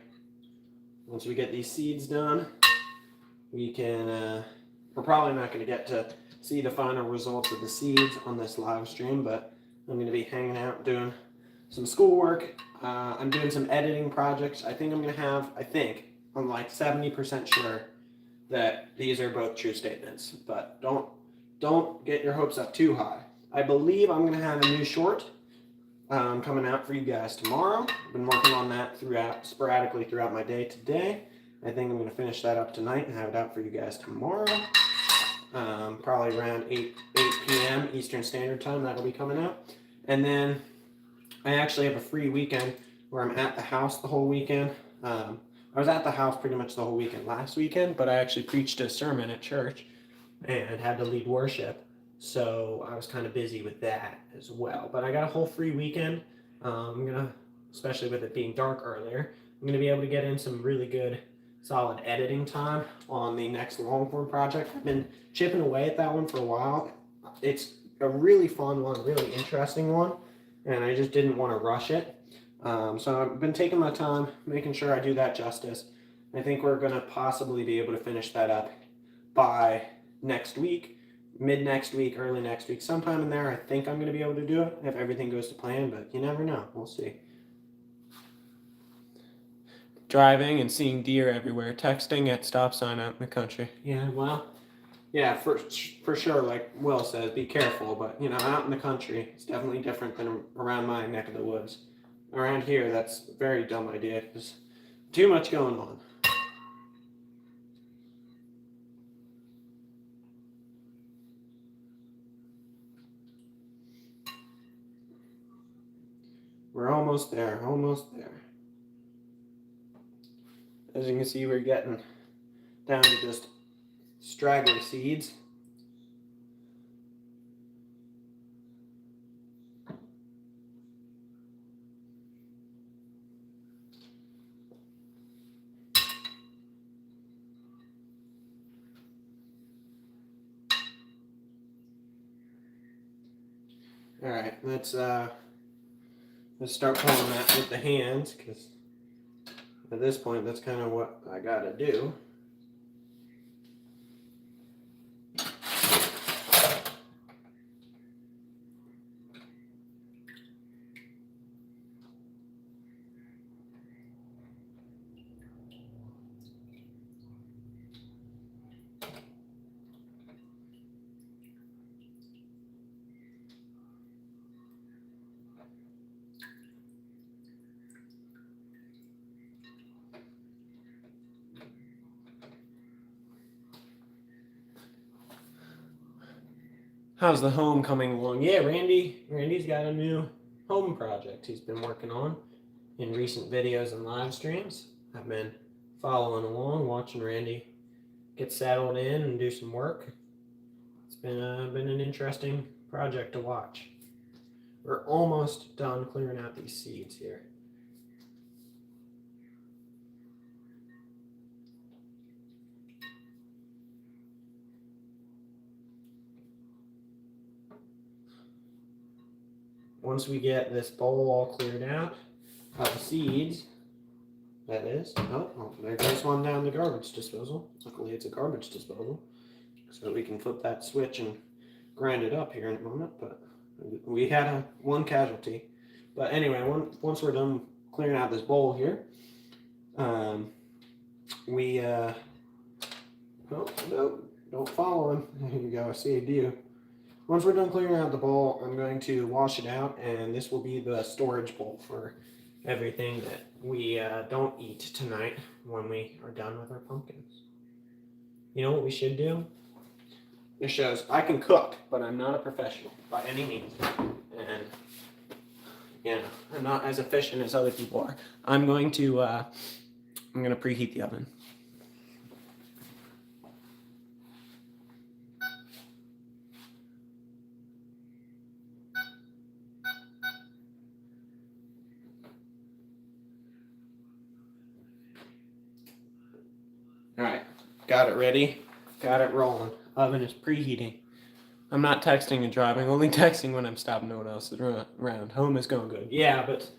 Once we get these seeds done, we can, we're probably not going to get to see the final results of the seeds on this live stream, but I'm going to be hanging out doing some schoolwork. I'm doing some editing projects. I think I'm going to have, I'm like 70% sure that these are both true statements, but don't get your hopes up too high. I believe I'm going to have a new short coming out for you guys tomorrow. I've been working on that sporadically throughout my day today. I think I'm going to finish that up tonight and have it out for you guys tomorrow. Probably around 8 p.m. Eastern Standard Time, that'll be coming out. And then I actually have a free weekend where I'm at the house the whole weekend. I was at the house pretty much the whole weekend last weekend, but I actually preached a sermon at church and had to lead worship. So I was kind of busy with that as well. But I got a whole free weekend. I'm going to, especially with it being dark earlier, I'm going to be able to get in some really good, solid editing time on the next long form project. I've been chipping away at that one for a while. It's a really fun one, really interesting one. and I just didn't want to rush it. So I've been taking my time, making sure I do that justice. I think we're going to possibly be able to finish that up by next week, mid next week, early next week, sometime in there. I think I'm going to be able to do it if everything goes to plan, but you never know. We'll see. Driving and seeing deer everywhere, texting at stop sign out in the country. Yeah, well, yeah, for sure. Like Will says, be careful. But out in the country, it's definitely different than around my neck of the woods. Around here, that's a very dumb idea. There's too much going on. We're almost there. Almost there. As you can see, we're getting down to just straggly seeds. All right, let's start pulling that with the hands, because at this point, that's kind of what I gotta do. How's the home coming along? Yeah, Randy's got a new home project he's been working on in recent videos and live streams. I've been following along, watching Randy get settled in and do some work. It's been an interesting project to watch. We're almost done clearing out these seeds here. Once we get this bowl all cleared out of the seeds, that is, oh, there goes one down the garbage disposal. Luckily it's a garbage disposal, so we can flip that switch and grind it up here in a moment, but we had one casualty. But anyway, once we're done clearing out this bowl here, we, oh, no, don't follow him. There you go, I saved you. Once we're done clearing out the bowl, I'm going to wash it out, and this will be the storage bowl for everything that we don't eat tonight when we are done with our pumpkins. You know what we should do? This shows I can cook, but I'm not a professional by any means. And I'm not as efficient as other people are. I'm going to preheat the oven. All right, got it ready, got it rolling. Oven is preheating. I'm not texting and driving, only texting when I'm stopping, no one else is around. Home is going good. Yeah, but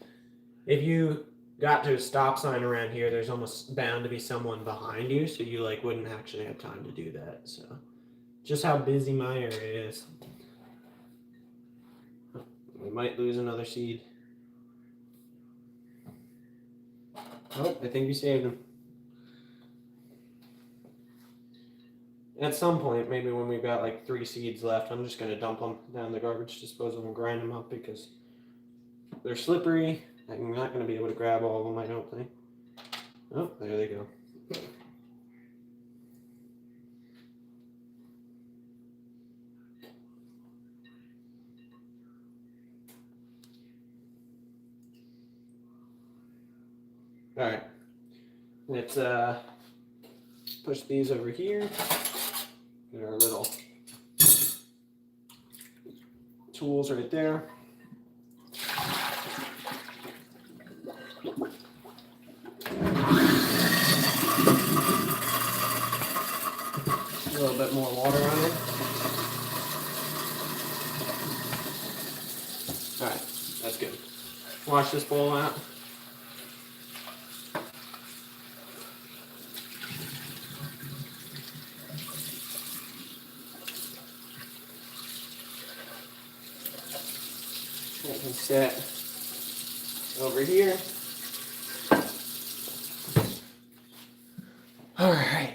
if you got to a stop sign around here, there's almost bound to be someone behind you, so you wouldn't actually have time to do that. So just how busy my area is. We might lose another seed. Oh, I think we saved him. At some point, maybe when we've got 3 seeds left, I'm just going to dump them down the garbage disposal and grind them up because they're slippery. I'm not going to be able to grab all of them, I don't think. Oh, there they go. All right, let's push these over here. Get our little tools right there. A little bit more water on it. All right, That's good. Wash this bowl out. Let me set over here. All right.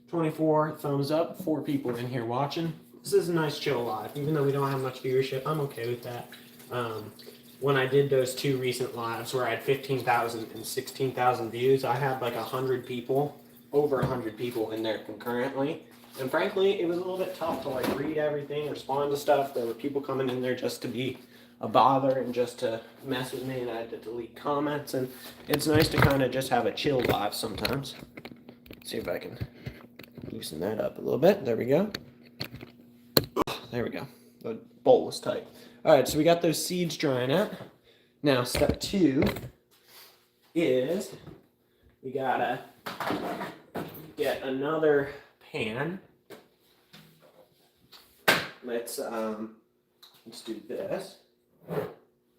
24 thumbs up, 4 people in here watching. This is a nice chill live, even though we don't have much viewership. I'm okay with that. When I did those 2 recent lives where I had 15,000 and 16,000 views, I had like 100 people, over 100 people in there concurrently. And frankly, it was a little bit tough to like read everything, respond to stuff. There were people coming in there just to be a bother and just to mess with me, and I had to delete comments. And it's nice to kind of just have a chill live sometimes. Let's see if I can loosen that up a little bit. There we go. There we go. The bowl was tight. All right, so we got those seeds drying out. Now, step 2 is we gotta get another pan. Let's do this.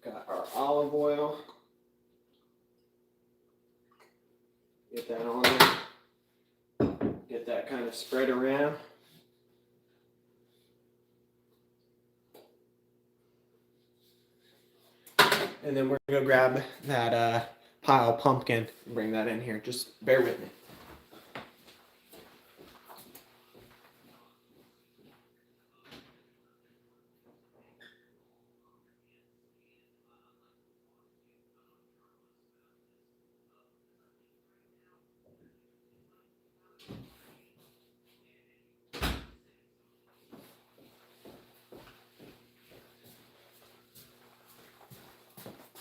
Got our olive oil. Get that on there. Get that kind of spread around. And then we're gonna go grab that pile of pumpkin and bring that in here. Just bear with me.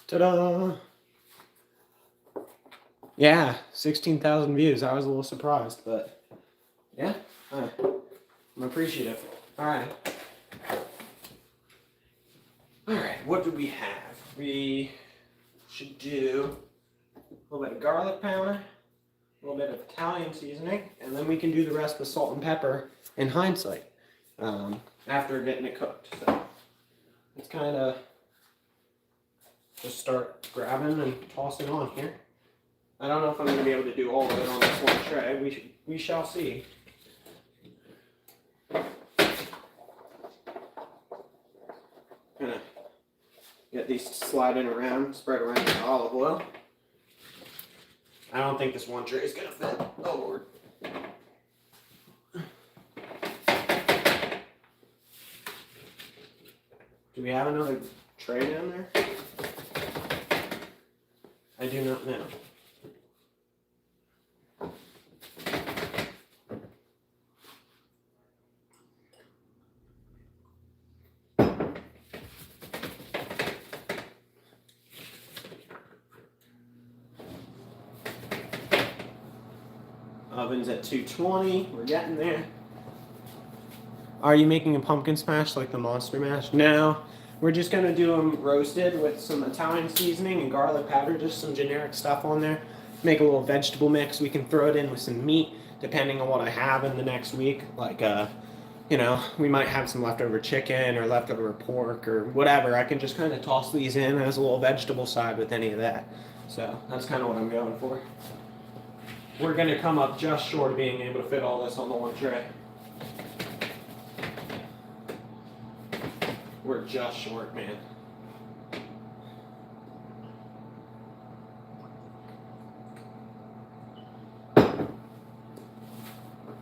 Ta-da! Yeah, 16,000 views. I was a little surprised, but yeah, I'm appreciative. All right. All right, what do we have? We should do a little bit of garlic powder, a little bit of Italian seasoning, and then we can do the rest with salt and pepper in hindsight after getting it cooked. So it's kind of just start grabbing and tossing on here. I don't know if I'm going to be able to do all of it on this one tray. We shall see. Kind of get these sliding around, spread around the olive oil. I don't think this one tray is going to fit. Oh, Lord. Do we have another tray down there? I do not know. Oven's at 220. We're getting there. Are you making a pumpkin smash like the Monster Mash? No. We're just going to do them roasted with some Italian seasoning and garlic powder, just some generic stuff on there. Make a little vegetable mix. We can throw it in with some meat, depending on what I have in the next week. Like, you know, we might have some leftover chicken or leftover pork or whatever. I can just kind of toss these in as a little vegetable side with any of that. So that's kind of what I'm going for. We're going to come up just short of being able to fit all this on the one tray. We're just short, man.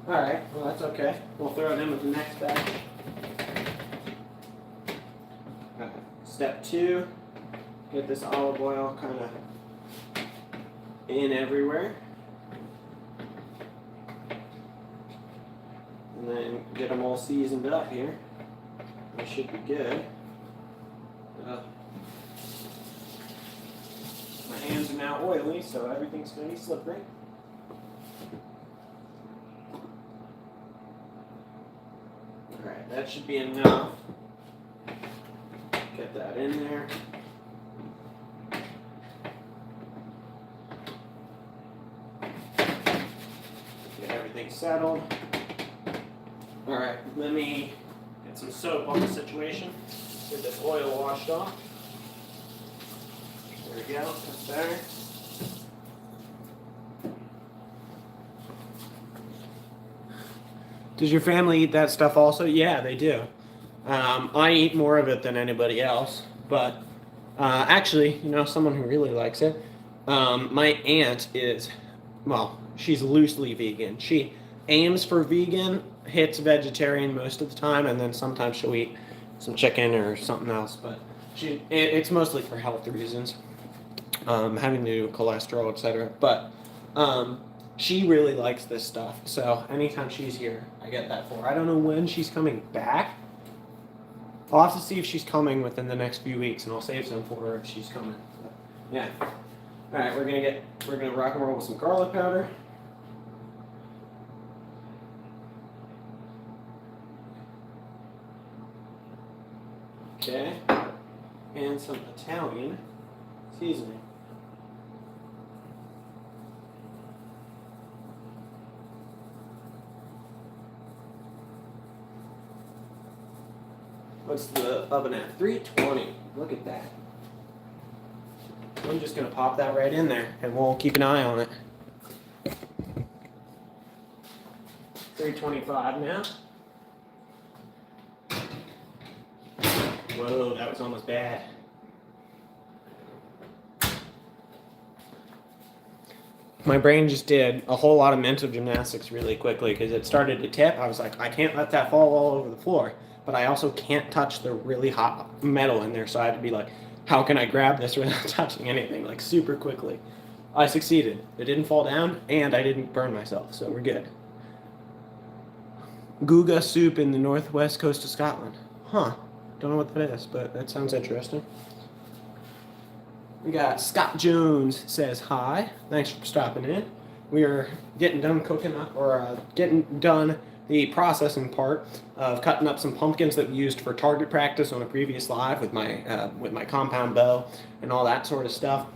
Alright, well that's okay. We'll throw it in with the next batch. Right. Step 2, get this olive oil kind of in everywhere. And then get them all seasoned up here. They should be good. My hands are now oily, so everything's going to be slippery. Alright, that should be enough. Get that in there. Get everything settled. Alright, let me get some soap on the situation. Get this oil washed off. There we go. That's better. Does your family eat that stuff also? Yeah, they do. I eat more of it than anybody else, but actually, someone who really likes it. My aunt is, well, she's loosely vegan. She aims for vegan, hits vegetarian most of the time, and then sometimes she'll eat some chicken or something else. But it's mostly for health reasons, having to do cholesterol, etc. But she really likes this stuff, so anytime she's here, I get that for her. I don't know when she's coming back. I'll have to see if she's coming within the next few weeks, and I'll save some for her if she's coming. But, yeah. All right, we're gonna rock and roll with some garlic powder. Okay, and some Italian seasoning. What's the oven at? 320. Look at that. I'm just going to pop that right in there, and we'll keep an eye on it. 325 now. Whoa, that was almost bad. My brain just did a whole lot of mental gymnastics really quickly because it started to tip. I was like, I can't let that fall all over the floor. But I also can't touch the really hot metal in there, so I had to be like, how can I grab this without touching anything, like super quickly. I succeeded. It didn't fall down, and I didn't burn myself, so we're good. Guga soup in the northwest coast of Scotland. Huh. Don't know what that is, but that sounds interesting. We got Scott Jones says hi. Thanks for stopping in. We are getting done cooking up, or getting done the processing part of cutting up some pumpkins that we used for target practice on a previous live with my compound bow and all that sort of stuff.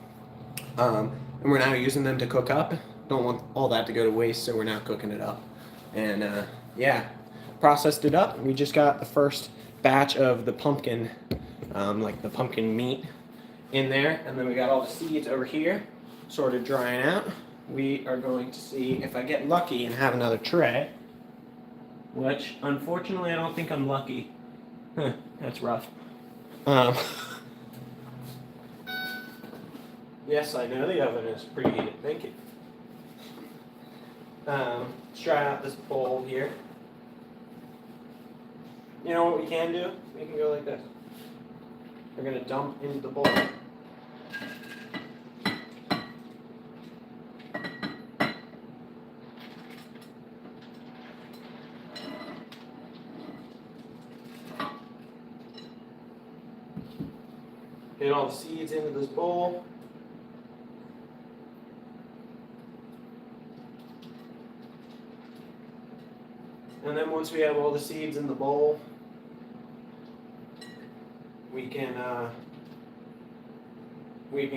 And we're now using them to cook up. Don't want all that to go to waste, so we're now cooking it up. And yeah, processed it up. We just got the first batch of the pumpkin, like the pumpkin meat in there, and then we got all the seeds over here sort of drying out. We are going to see if I get lucky and have another tray, which unfortunately I don't think I'm lucky. That's rough. Yes, I know the oven is preheated. Thank you. Let's try out this bowl here. You know what we can do? We can go like this. We're going to dump into the bowl. Get all the seeds into this bowl. And then once we have all the seeds in the bowl, we can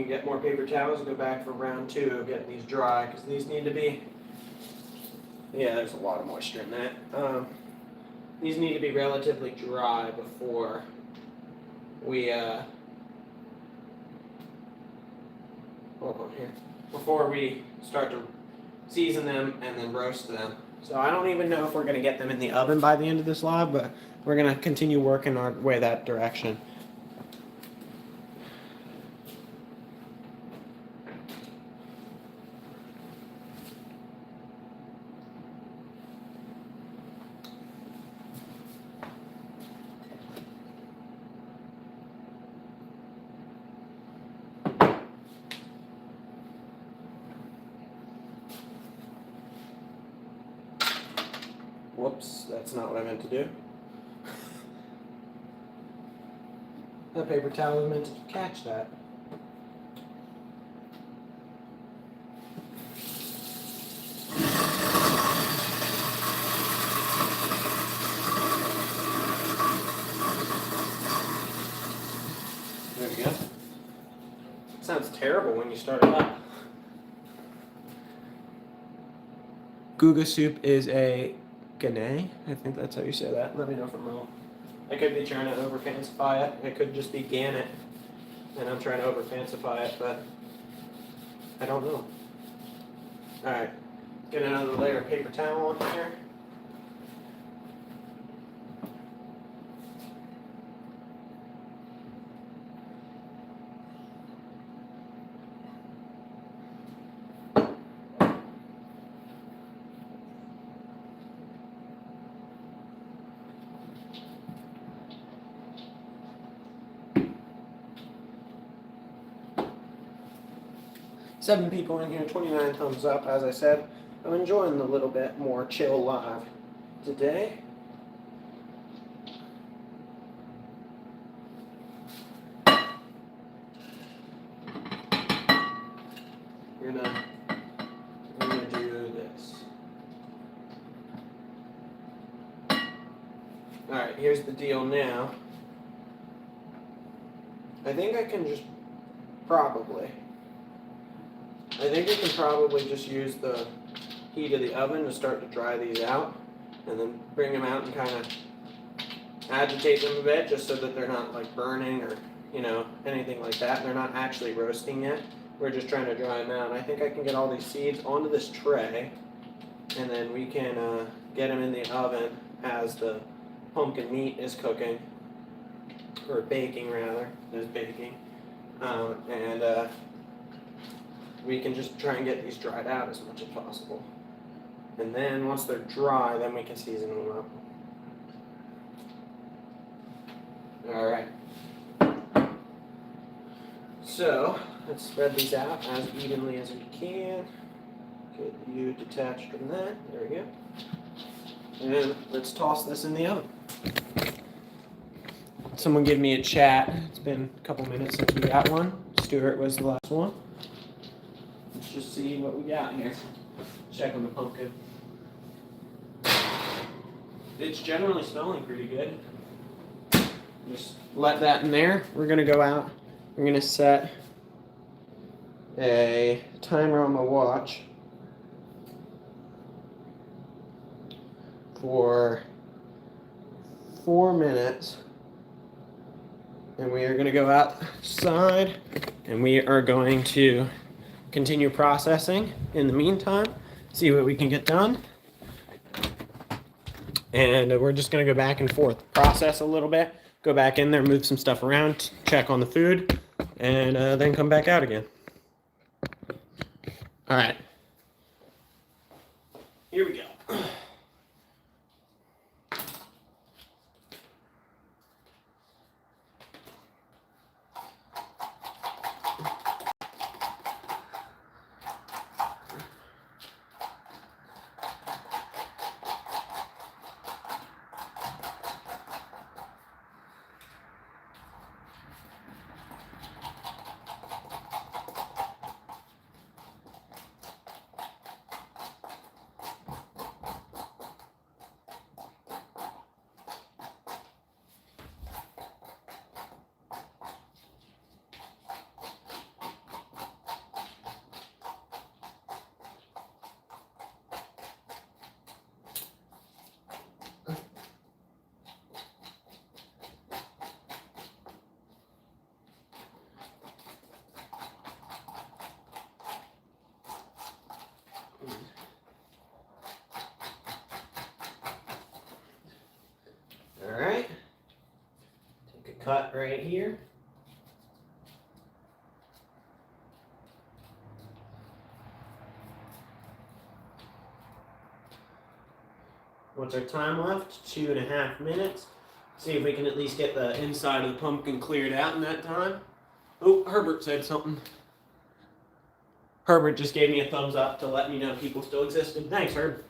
get more paper towels and go back for round 2 of getting these dry, because these need to be, yeah, there's a lot of moisture in that. These need to be relatively dry before we hold on here, before we start to season them and then roast them. So I don't even know if we're going to get them in the oven by the end of this live, but we're going to continue working our way that direction. Whoops, that's not what I meant to do. That paper towel was meant to catch that. There we go. Sounds terrible when you start it up. Guga soup is a Ghanaian, I think that's how you say that. Let me know if I'm wrong. I could be trying to over fancify it. It could just be Gannett, and I'm trying to over fancify it, but I don't know. All right, get another layer of paper towel on here. Seven people in here, 29 thumbs up. As I said, I'm enjoying the little bit more chill live today. We're gonna do this. All right, here's the deal now. I think I can probably just use the heat of the oven to start to dry these out, and then bring them out and kind of agitate them a bit just so that they're not like burning or, you know, anything like that. They're not actually roasting yet. We're just trying to dry them out. And I think I can get all these seeds onto this tray, and then we can get them in the oven as the pumpkin meat is cooking, or baking rather. It is baking. And we can just try and get these dried out as much as possible. And then once they're dry, then we can season them up. All right. So let's spread these out as evenly as we can. Get you detached from that. There we go. And let's toss this in the oven. Someone give me a chat. It's been a couple minutes since we got one. Stuart was the last one. Let's just see what we got here. Check on the pumpkin. It's generally smelling pretty good. Just let that in there. We're gonna go out. We're gonna set a timer on my watch for 4 minutes. And we are going to go outside and we are going to continue processing in the meantime, see what we can get done. And we're just going to go back and forth, process a little bit, go back in there, move some stuff around, check on the food, and then come back out again. All right. Here we go. All right. Take a cut right here. What's our time left? 2.5 minutes. See if we can at least get the inside of the pumpkin cleared out in that time. Oh, Herbert said something. Herbert just gave me a thumbs up to let me know people still existed. Thanks, Herb.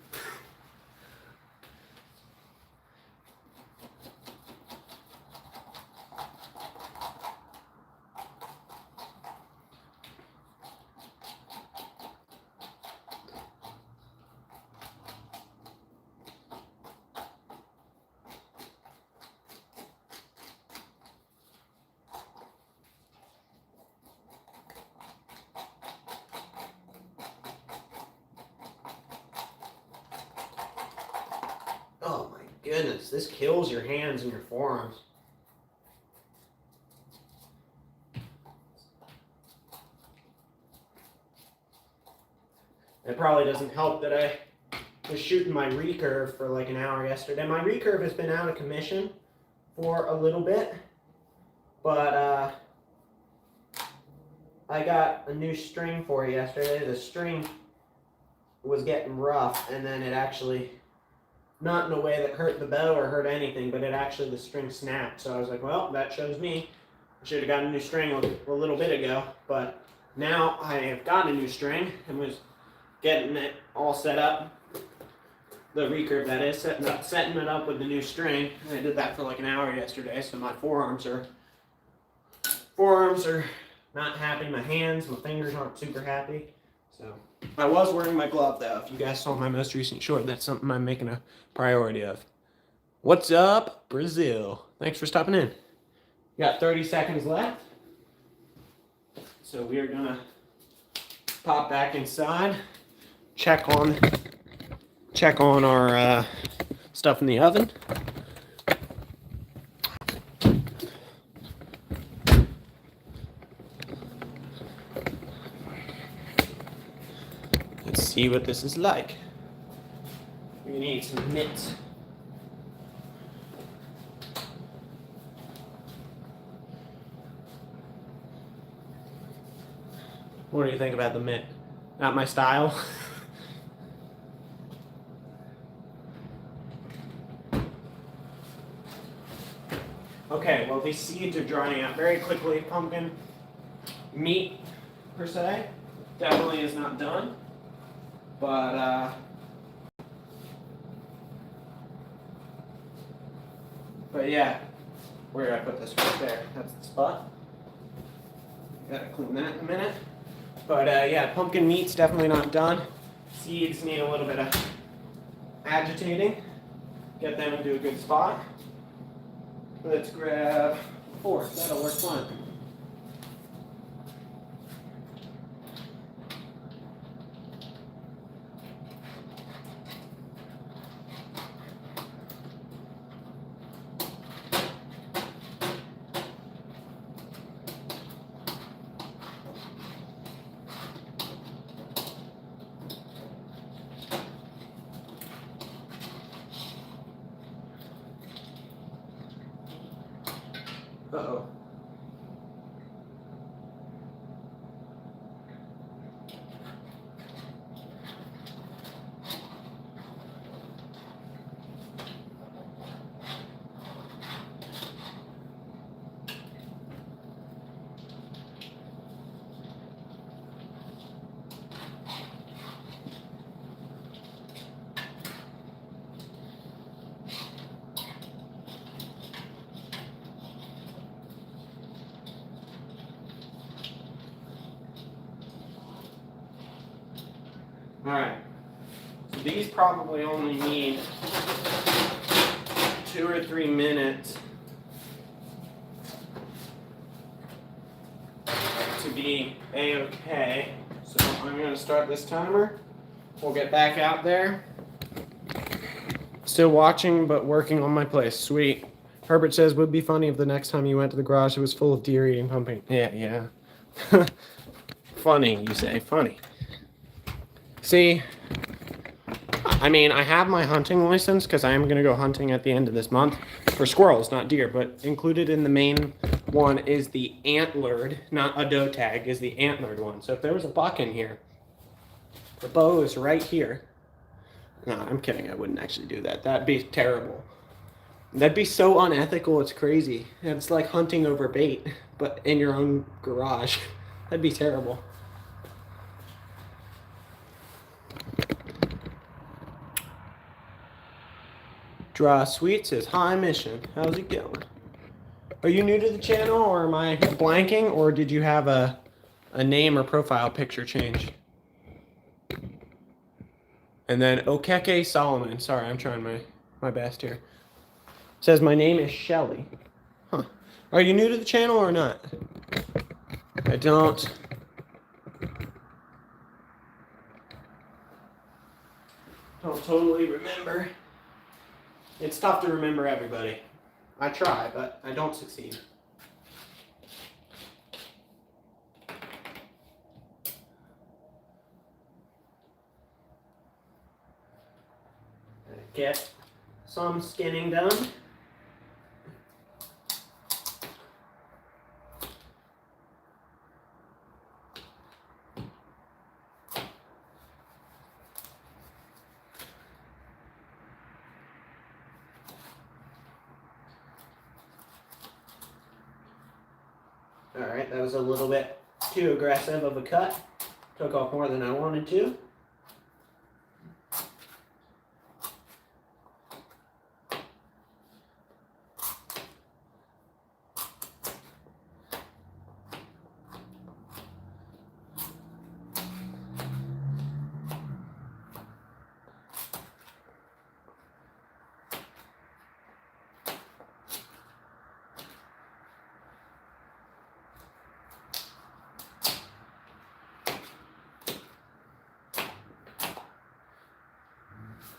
Goodness, this kills your hands and your forearms. It probably doesn't help that I was shooting my recurve for like an hour yesterday. My recurve has been out of commission for a little bit, but I got a new string for it yesterday. The string was getting rough, and then it actually, not in a way that hurt the bow or hurt anything, but the string snapped. So I was like, well, that shows me I should have got a new string a little bit ago. But now I have got a new string and was getting it all set up. The recurve, that is, setting it up with the new string. I did that for like an hour yesterday, so my forearms are not happy. My hands, my fingers aren't super happy. So I was wearing my glove though. If you guys saw my most recent short, that's something I'm making a priority of. What's up, Brazil? Thanks for stopping in. Got 30 seconds left. So we are gonna pop back inside, check on our stuff in the oven. Let's see what this is like. We need some mitts. What do you think about the mitt? Not my style. Okay, well these seeds are drying out very quickly. Pumpkin meat, per se, definitely is not done. But yeah, where did I put this? Right there. That's the spot. Gotta clean that in a minute. But yeah, pumpkin meat's definitely not done. Seeds need a little bit of agitating. Get them into a good spot. Let's grab a fork. That'll work fine. Uh-oh. Alright, so these probably only need 2 or 3 minutes to be a-okay. So I'm going to start this timer. We'll get back out there. Still watching, but working on my place. Sweet. Herbert says, would be funny if the next time you went to the garage it was full of deer eating pumpkin. Yeah. Funny, you say. Funny. See, I mean, I have my hunting license because I am going to go hunting at the end of this month for squirrels, not deer, but included in the main one is the antlered, not a doe tag, is the antlered one. So if there was a buck in here, the bow is right here. No, I'm kidding. I wouldn't actually do that. That'd be terrible. That'd be so unethical. It's crazy. It's like hunting over bait, but in your own garage. That'd be terrible. Draw Sweet says, hi, Mission. How's it going? Are you new to the channel, or am I blanking, or did you have a name or profile picture change? And then Okeke Solomon. Sorry, I'm trying my best here. Says, my name is Shelly. Huh. Are you new to the channel or not? I don't totally remember. It's tough to remember everybody. I try, but I don't succeed. Get some skinning done. Alright, that was a little bit too aggressive of a cut. Took off more than I wanted to.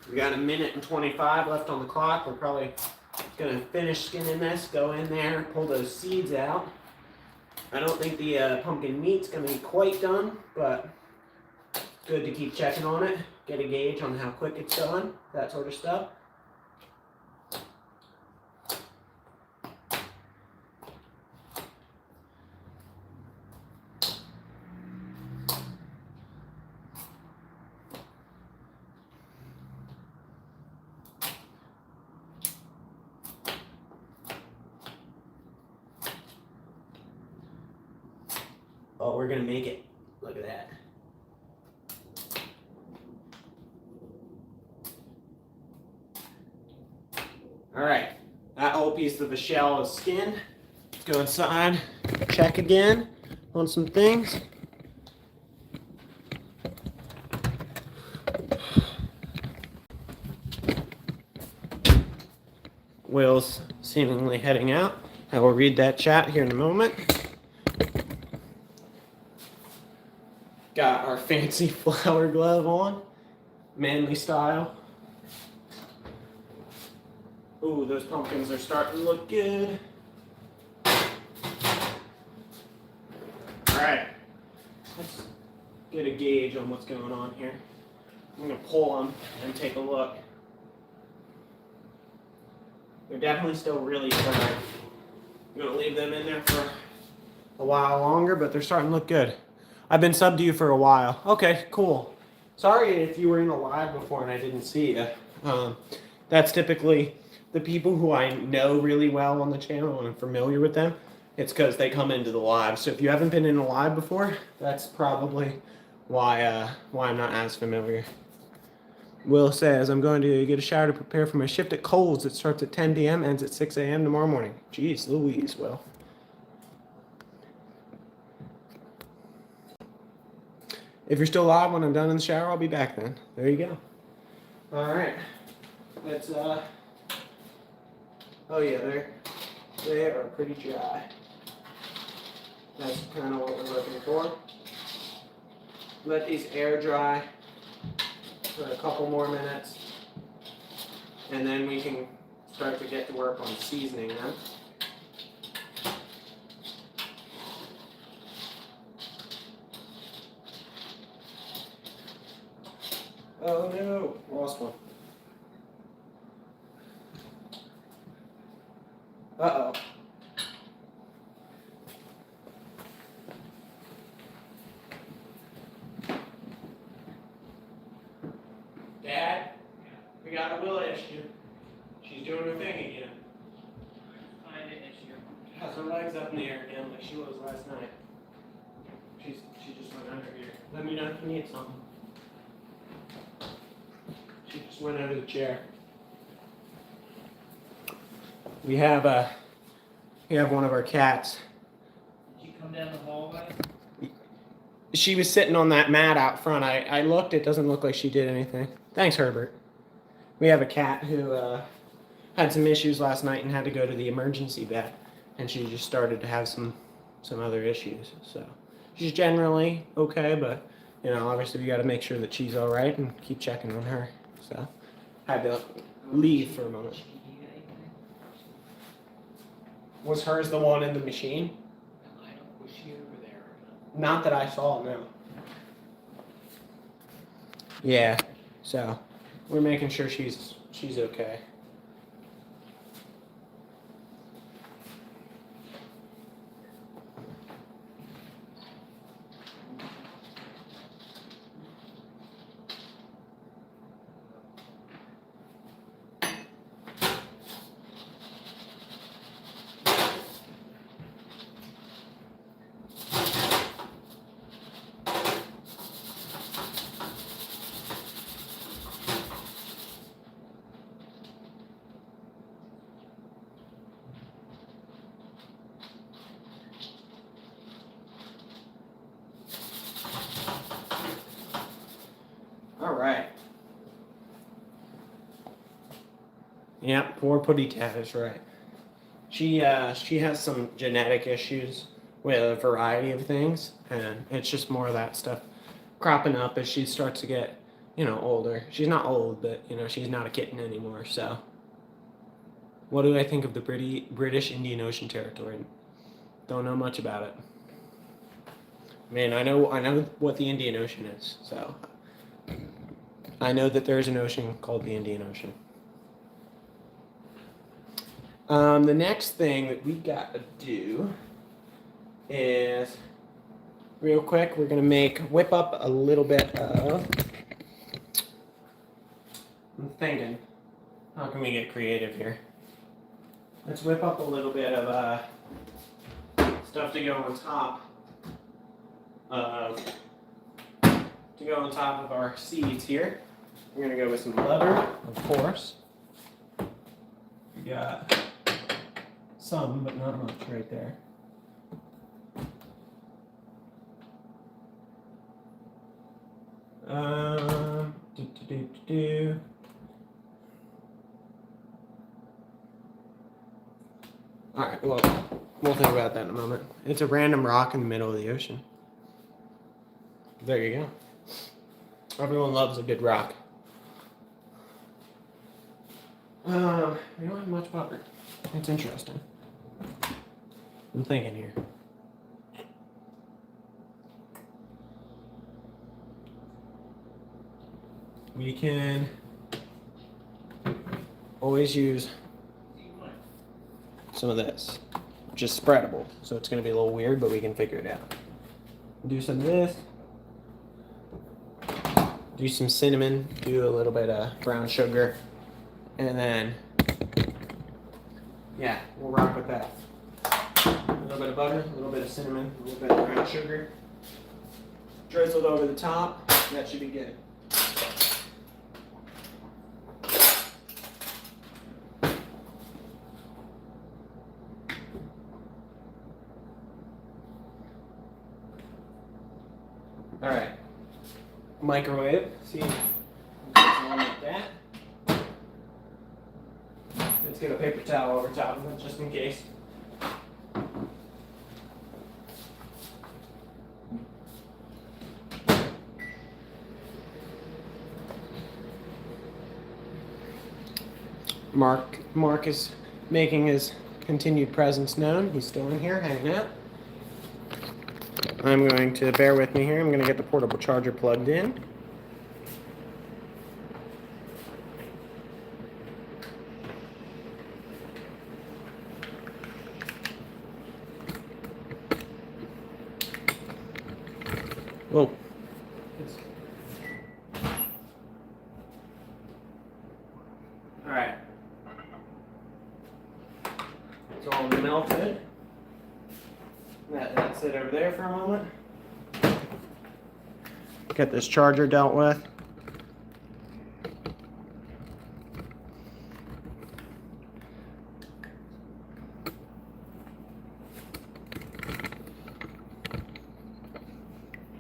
We got 1:25 left on the clock. We're probably gonna finish skinning this, go in there, pull those seeds out. I don't think the pumpkin meat's gonna be quite done, but good to keep checking on it, get a gauge on how quick it's done, that sort of stuff. Oh, we're gonna make it. Look at that. All right, that whole piece of the shell is skinned. Let's go inside, check again on some things. Will's seemingly heading out. I will read that chat here in a moment. Got our fancy flower glove on, manly style. Ooh, those pumpkins are starting to look good. Alright, let's get a gauge on what's going on here. I'm going to pull them and take a look. They're definitely still really dry. I'm going to leave them in there for a while longer, but they're starting to look good. I've been subbed to you for a while. Okay, cool. Sorry if you were in a live before and I didn't see you. That's typically the people who I know really well on the channel and I'm familiar with them. It's because they come into the live. So if you haven't been in a live before, that's probably why I'm not as familiar. Will says, I'm going to get a shower to prepare for my shift at Kohl's. It starts at 10 p.m., ends at 6 a.m. tomorrow morning. Jeez Louise, Will. If you're still live when I'm done in the shower, I'll be back then. There you go. All right. Let's, oh yeah, they are pretty dry. That's kind of what we're looking for. Let these air dry for a couple more minutes. And then we can start to get to work on seasoning them. Oh no, lost one. Uh-oh. Dad, we got a Will issue. She's doing her thing again. Find an issue. Has her legs up in the air again like she was last night. She just went under here. Let me know if you need something. She just went under the chair. We have one of our cats. Did she come down the hallway? She was sitting on that mat out front. I looked. It doesn't look like she did anything. Thanks, Herbert. We have a cat who had some issues last night and had to go to the emergency vet, and she just started to have some other issues. So she's generally okay, but you know, obviously we got to make sure that she's all right and keep checking on her. So had to leave for a moment. Was hers the one in the machine? Was she over there? Not that I saw, no. Yeah, so we're making sure she's okay. All right. Yeah, poor Putty Cat is right. She has some genetic issues with a variety of things, and it's just more of that stuff cropping up as she starts to get, older. She's not old, but she's not a kitten anymore. So, what do I think of the British Indian Ocean Territory? Don't know much about it. I mean, I know what the Indian Ocean is, so I know that there's an ocean called the Indian Ocean. The next thing that we got to do is, real quick, we're going to whip up a little bit of, I'm thinking, how can we get creative here? Let's whip up a little bit of stuff to go on top of our seeds here. We're going to go with some leather, of course. We got some, but not much right there. All right, well, we'll think about that in a moment. It's a random rock in the middle of the ocean. There you go. Everyone loves a good rock. We don't have much butter. It's interesting. I'm thinking here. We can always use some of this, which is spreadable. So it's going to be a little weird, but we can figure it out. Do some of this. Do some cinnamon. Do a little bit of brown sugar. And then, yeah, we'll rock with that. A little bit of butter, a little bit of cinnamon, a little bit of brown sugar. Drizzled over the top. That should be good. All right. Microwave. See, like that. Let's get a paper towel over top of it just in case. Mark is making his continued presence known. He's still in here, hanging out. I'm going to, bear with me here, I'm going to get the portable charger plugged in. Whoa. Alright. It's all melted. That's it over there for a moment. Get this charger dealt with.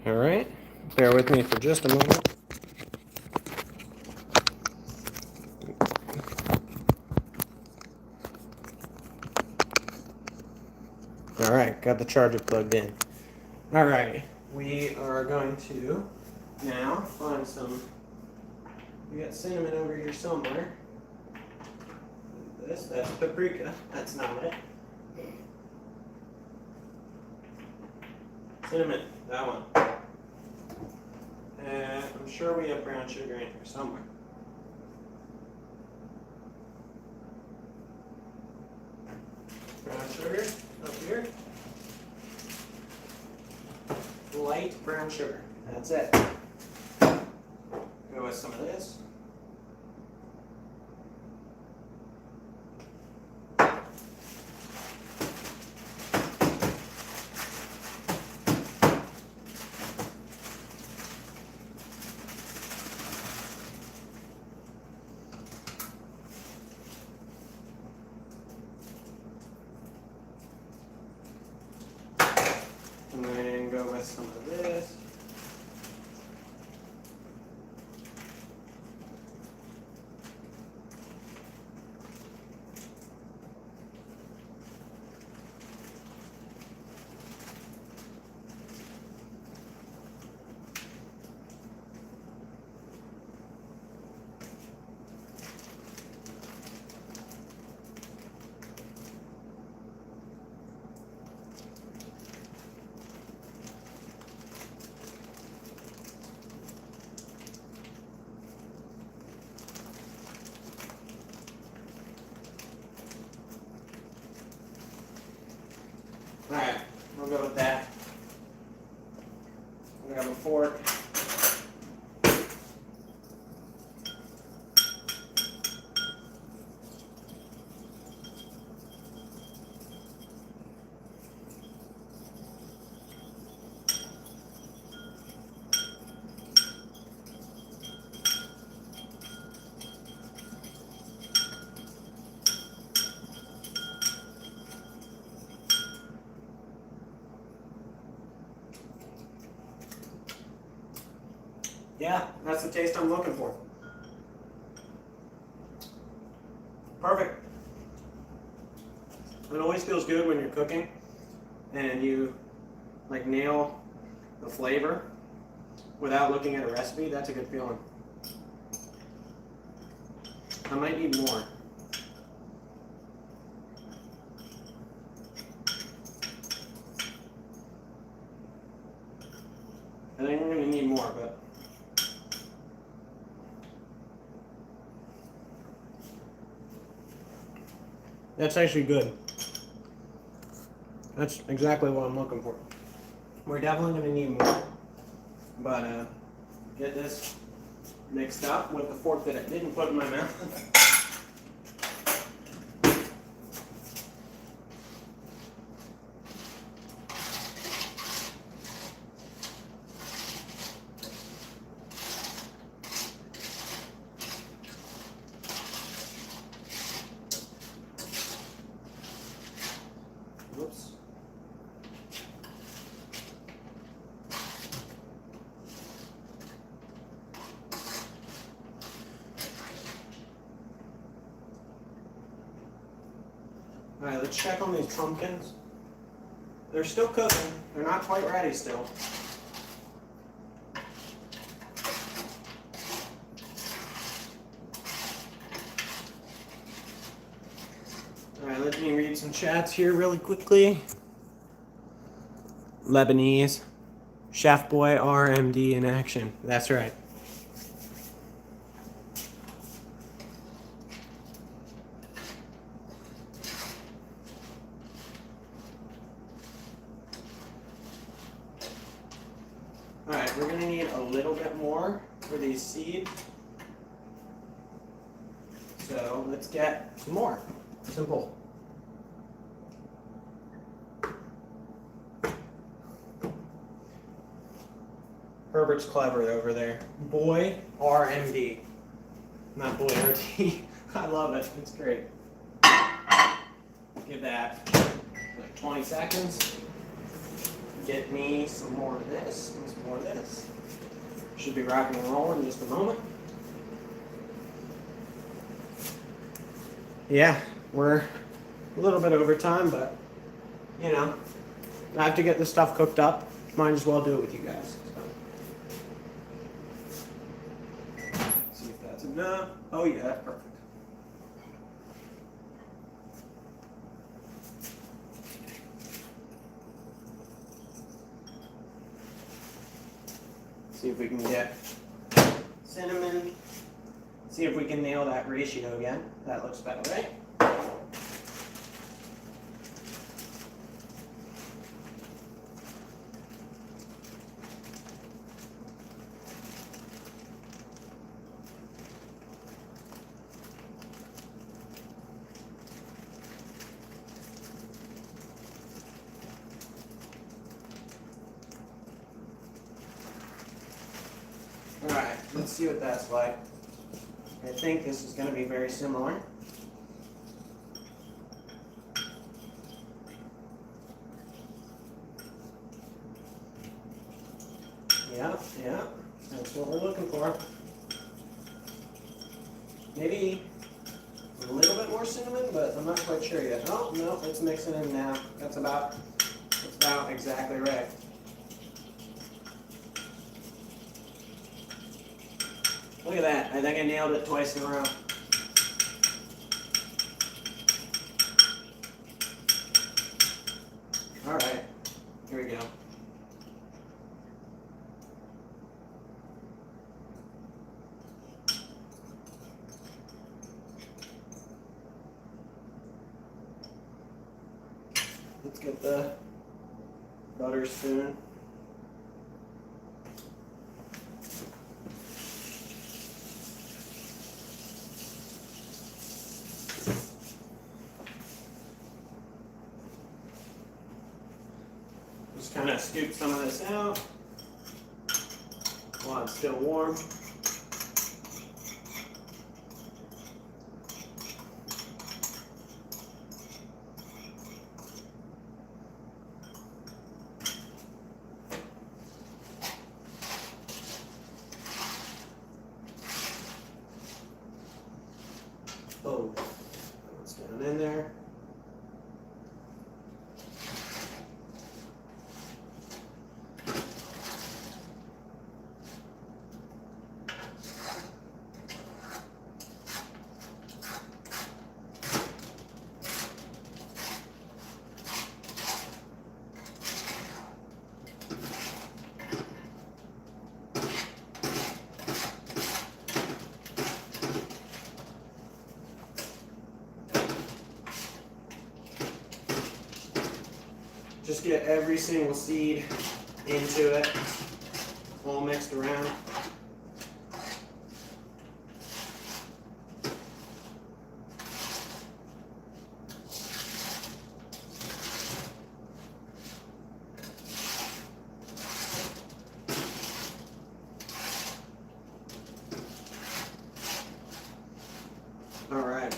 All right, bear with me for just a moment. All right, got the charger plugged in. All right, we are going to now find some, we got cinnamon over here somewhere. this. That's paprika. That's not it. Cinnamon. That one. And I'm sure we have brown sugar in here somewhere. Brown sugar up here. Light brown sugar. That's it. Go with some of this. And then go with some of this. Alright, we'll go with that. We have a fork. Yeah, that's the taste I'm looking for. Perfect. It always feels good when you're cooking and you like nail the flavor without looking at a recipe. That's a good feeling. I might need more. I think we're gonna need more, but that's actually good. That's exactly what I'm looking for. We're definitely going to need more. But get this mixed up with the fork that I didn't put in my mouth. Whoops. All right, let's check on these pumpkins. They're still cooking. They're not quite ready still. Alright, let me read some chats here really quickly. Lebanese. Chef Boy RMD in action. That's right. Alright, we're going to need a little bit more for these seeds. So let's get some more. Simple. Herbert's clever over there. Boy RMD. Not Boy RT. I love it. It's great. Give that like 20 seconds. Get me some more of this and some more of this. Should be rocking and rolling in just a moment. Yeah, we're a little bit over time, but you know, I have to get this stuff cooked up. Might as well do it with you guys. So. See if that's enough. Oh yeah, that's perfect. See if we can get cinnamon. See if we can nail that ratio again. That looks better, right? Alright, let's see what that's like. I think this is going to be very similar. Yeah, that's what we're looking for. Maybe a little bit more cinnamon, but I'm not quite sure yet. Oh, no, it's mixing in now. That's about exactly right. Look at that. I think I nailed it twice in a row. All right, here we go. Let's get the butter spoon. Just kind of scoop some of this out while it's still warm. Oh, it's down in there. Just get every single seed into it, all mixed around. All right.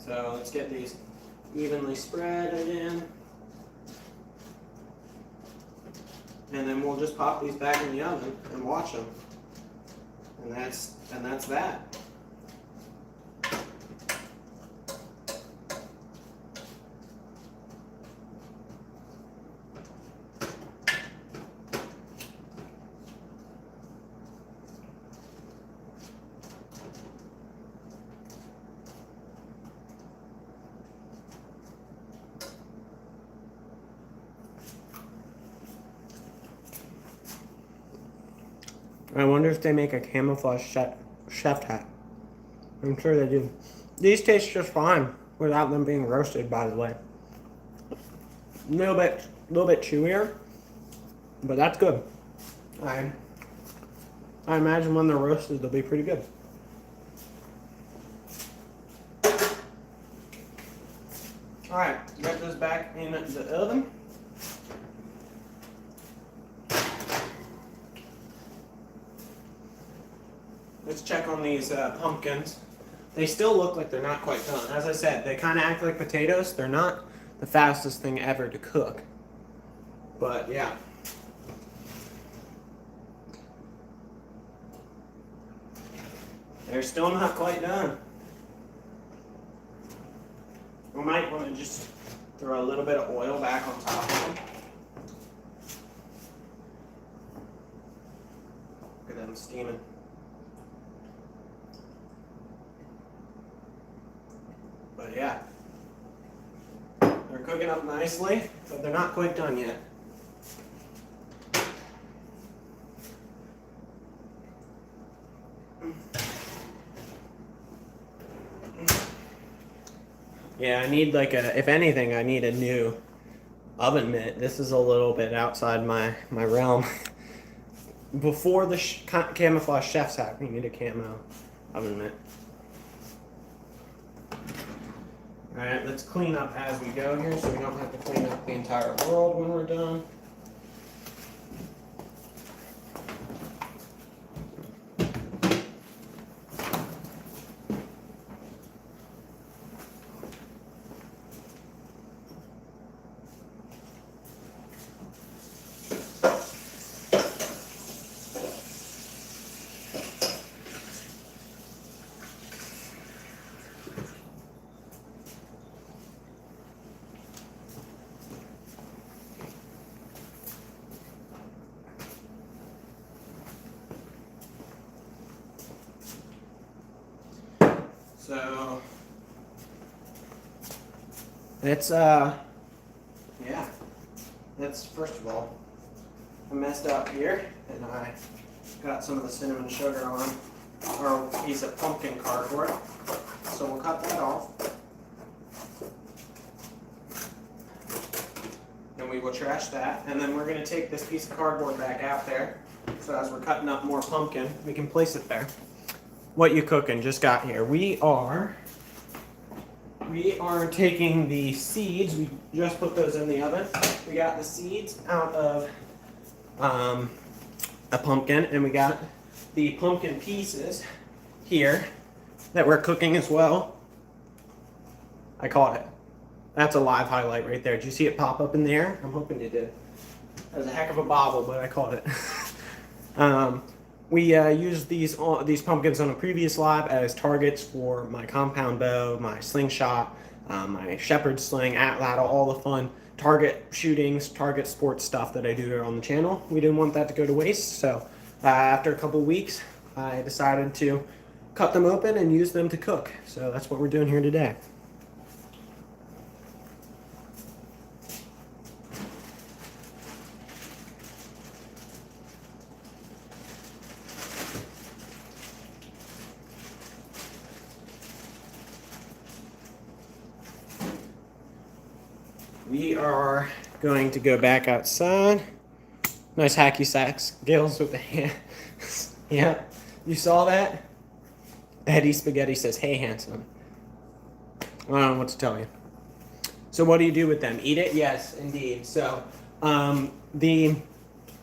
So let's get these evenly spread again. And then we'll just pop these back in the oven and watch them. And that's that. I wonder if they make a camouflage chef hat. I'm sure they do. These taste just fine without them being roasted, by the way. A little bit chewier, but that's good. I imagine when they're roasted, they'll be pretty good. All right, get this back in the oven. Let's check on these pumpkins. They still look like they're not quite done. As I said, they kind of act like potatoes. They're not the fastest thing ever to cook. But yeah. They're still not quite done. We might want to just throw a little bit of oil back on top of them. Look at them steaming. But yeah, they're They're cooking up nicely, but they're not quite done yet. Yeah, I need like if anything, I need a new oven mitt. This is a little bit outside my realm. Before the camouflage chef's hat, we need a camo oven mitt. Alright, let's clean up as we go here so we don't have to clean up the entire world when we're done. So it's yeah, that's first of all, I messed up here and I got some of the cinnamon sugar on our piece of pumpkin cardboard. So we'll cut that off. And we will trash that. And then we're going to take this piece of cardboard back out there. So as we're cutting up more pumpkin, we can place it there. What you cooking just got here. We are taking the seeds. We just put those in the oven. We got the seeds out of a pumpkin, and we got the pumpkin pieces here that we're cooking as well. I caught it. That's a live highlight right there. Did you see it pop up in the air? I'm hoping you did. That was a heck of a bobble, but I caught it. We used these pumpkins on a previous live as targets for my compound bow, my slingshot, my shepherd's sling, atlatl, all the fun target shootings, target sports stuff that I do here on the channel. We didn't want that to go to waste, so after a couple weeks, I decided to cut them open and use them to cook. So that's what we're doing here today. We are going to go back outside. Nice hacky sacks. Gales with the hand. Yeah, you saw that? Eddie Spaghetti says, "Hey, handsome." I don't know what to tell you. So what do you do with them? Eat it? Yes, indeed. So the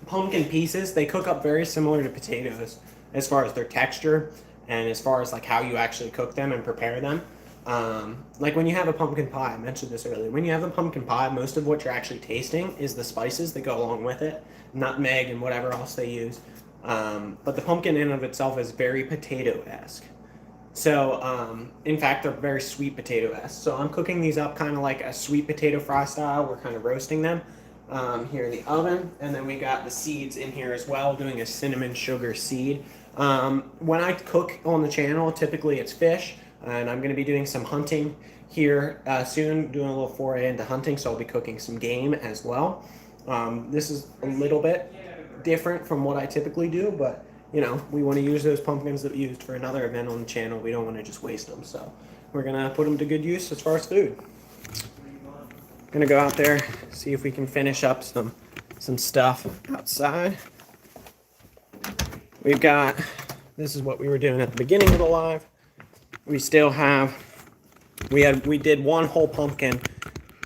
pumpkin pieces, they cook up very similar to potatoes as far as their texture and as far as like how you actually cook them and prepare them. Like when you have a pumpkin pie, I mentioned this earlier, when you have a pumpkin pie, most of what you're actually tasting is the spices that go along with it, nutmeg and whatever else they use. But the pumpkin in of itself is very potato-esque. So, in fact, they're very sweet potato-esque. So I'm cooking these up kind of like a sweet potato fry style. We're kind of roasting them here in the oven. And then we got the seeds in here as well, doing a cinnamon sugar seed. When I cook on the channel, typically it's fish. And I'm going to be doing some hunting here soon, doing a little foray into hunting, so I'll be cooking some game as well. This is a little bit different from what I typically do, but you know, we want to use those pumpkins that we used for another event on the channel. We don't want to just waste them, so we're going to put them to good use as far as food. Going to go out there, see if we can finish up some stuff outside. We've got, this is what we were doing at the beginning of the live. We still have, we did one whole pumpkin,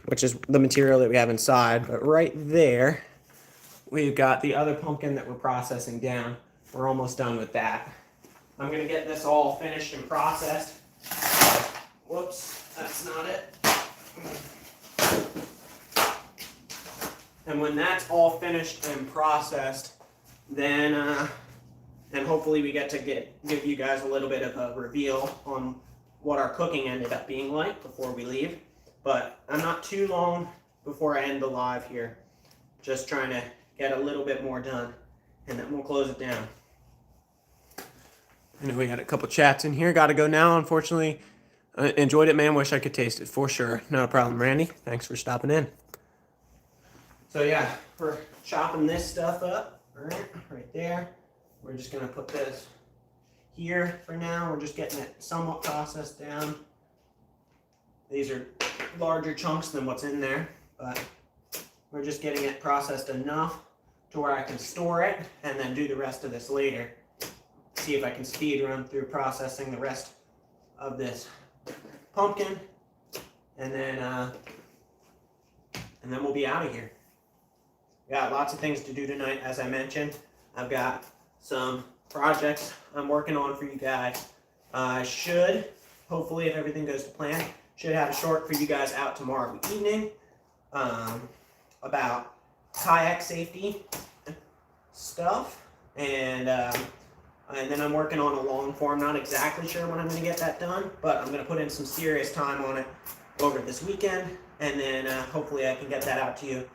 which is the material that we have inside, but right there, we've got the other pumpkin that we're processing down. We're almost done with that. I'm gonna get this all finished and processed. Whoops, that's not it. And when that's all finished and processed, then, and hopefully we get to give you guys a little bit of a reveal on what our cooking ended up being like before we leave. But I'm not too long before I end the live here. Just trying to get a little bit more done, and then we'll close it down. I know we had a couple chats in here. Got to go now, unfortunately. Enjoyed it, man. Wish I could taste it for sure. Not a problem, Randy. Thanks for stopping in. So yeah, we're chopping this stuff up, right there. We're just gonna put this here for now. We're just getting it somewhat processed down. These are larger chunks than what's in there, but we're just getting it processed enough to where I can store it and then do the rest of this later. See if I can speed run through processing the rest of this pumpkin, and then we'll be out of here. Got lots of things to do tonight, as I mentioned. I've got some projects I'm working on for you guys. I should, hopefully, if everything goes to plan, should have a short for you guys out tomorrow evening about kayak safety stuff, and then I'm working on a long form. Not exactly sure when I'm going to get that done, but I'm going to put in some serious time on it over this weekend, and then hopefully I can get that out to you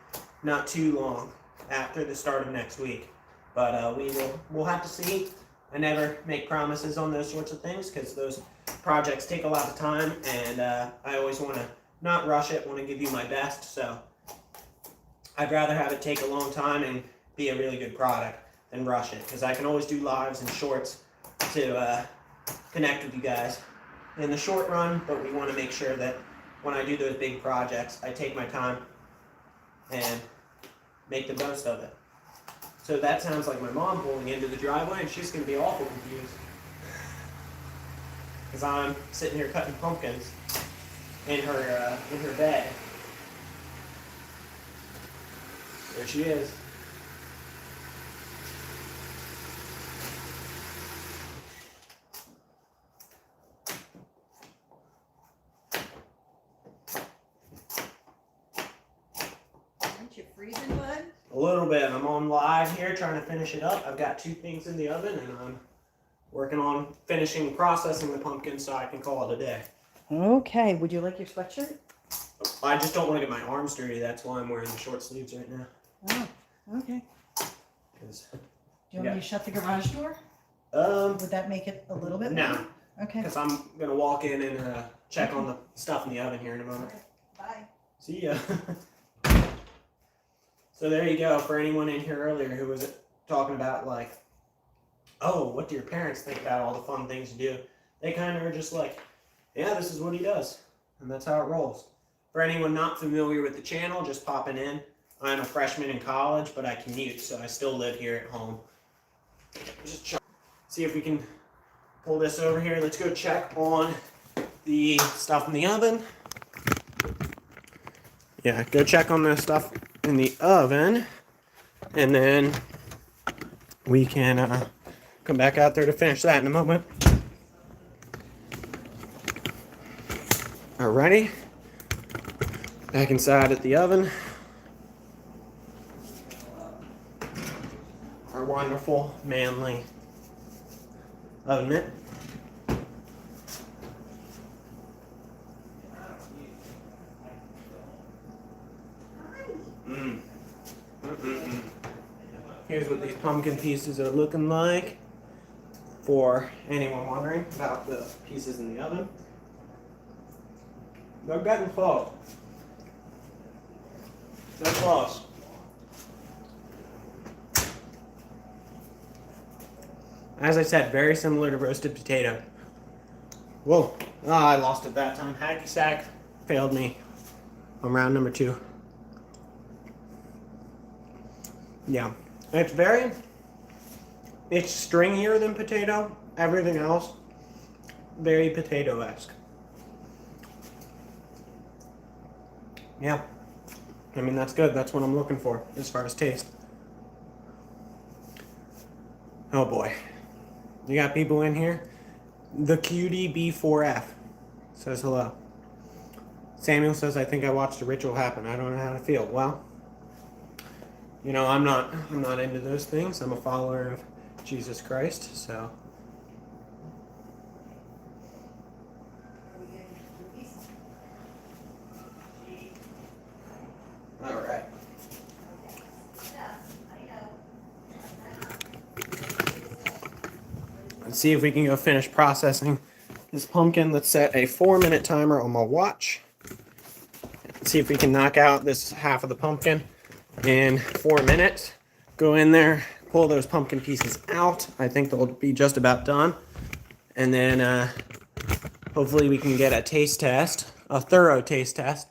not too long after the start of next week. But we'll have to see. I never make promises on those sorts of things because those projects take a lot of time, and I always want to not rush it, want to give you my best. So I'd rather have it take a long time and be a really good product than rush it, because I can always do lives and shorts to connect with you guys in the short run, but we want to make sure that when I do those big projects, I take my time and make the most of it. So that sounds like my mom pulling into the driveway, and she's going to be awful confused because I'm sitting here cutting pumpkins in her bed. There she is. Aren't you freezing, bud? A little bit. I'm on live here trying to finish it up. I've got 2 things in the oven, and I'm working on finishing processing the pumpkin so I can call it a day. Okay, would you like your sweatshirt? I just don't want to get my arms dirty. That's why I'm wearing the short sleeves right now. Oh, okay. 'Cause, Do you want me to shut the garage door? um, Would that make it a little bit no, better? Okay. because I'm going to walk in and check on the stuff in the oven here in a moment. Bye. See ya. So there you go. For anyone in here earlier who was talking about, like, oh, what do your parents think about all the fun things you do? They kind of are just like, yeah, this is what he does. And that's how it rolls. For anyone not familiar with the channel, just popping in, I'm a freshman in college, but I commute, so I still live here at home. Just try, see if we can pull this over here. Let's go check on the stuff in the oven. Yeah, go check on the stuff in the oven, and then we can come back out there to finish that in a moment. Alrighty, back inside at the oven. Our wonderful, manly oven mitt. Here's what these pumpkin pieces are looking like, for anyone wondering about the pieces in the oven. They're getting close. They're close. As I said, very similar to roasted potato. Whoa, I lost it that time. Hacky sack failed me on round number 2. Yeah, it's stringier than potato. Everything else, very potato-esque. Yeah, I mean, that's good. That's what I'm looking for as far as taste. Oh boy, you got people in here? The cutie B4F says hello. Samuel says, I think I watched a ritual happen. I don't know how to feel. Well, you know, I'm not into those things. I'm a follower of Jesus Christ, so. All right. Let's see if we can go finish processing this pumpkin. Let's set a 4-minute timer on my watch. See if we can knock out this half of the pumpkin in 4 minutes. Go in there, pull those pumpkin pieces out. I think they'll be just about done. And then hopefully we can get a taste test, a thorough taste test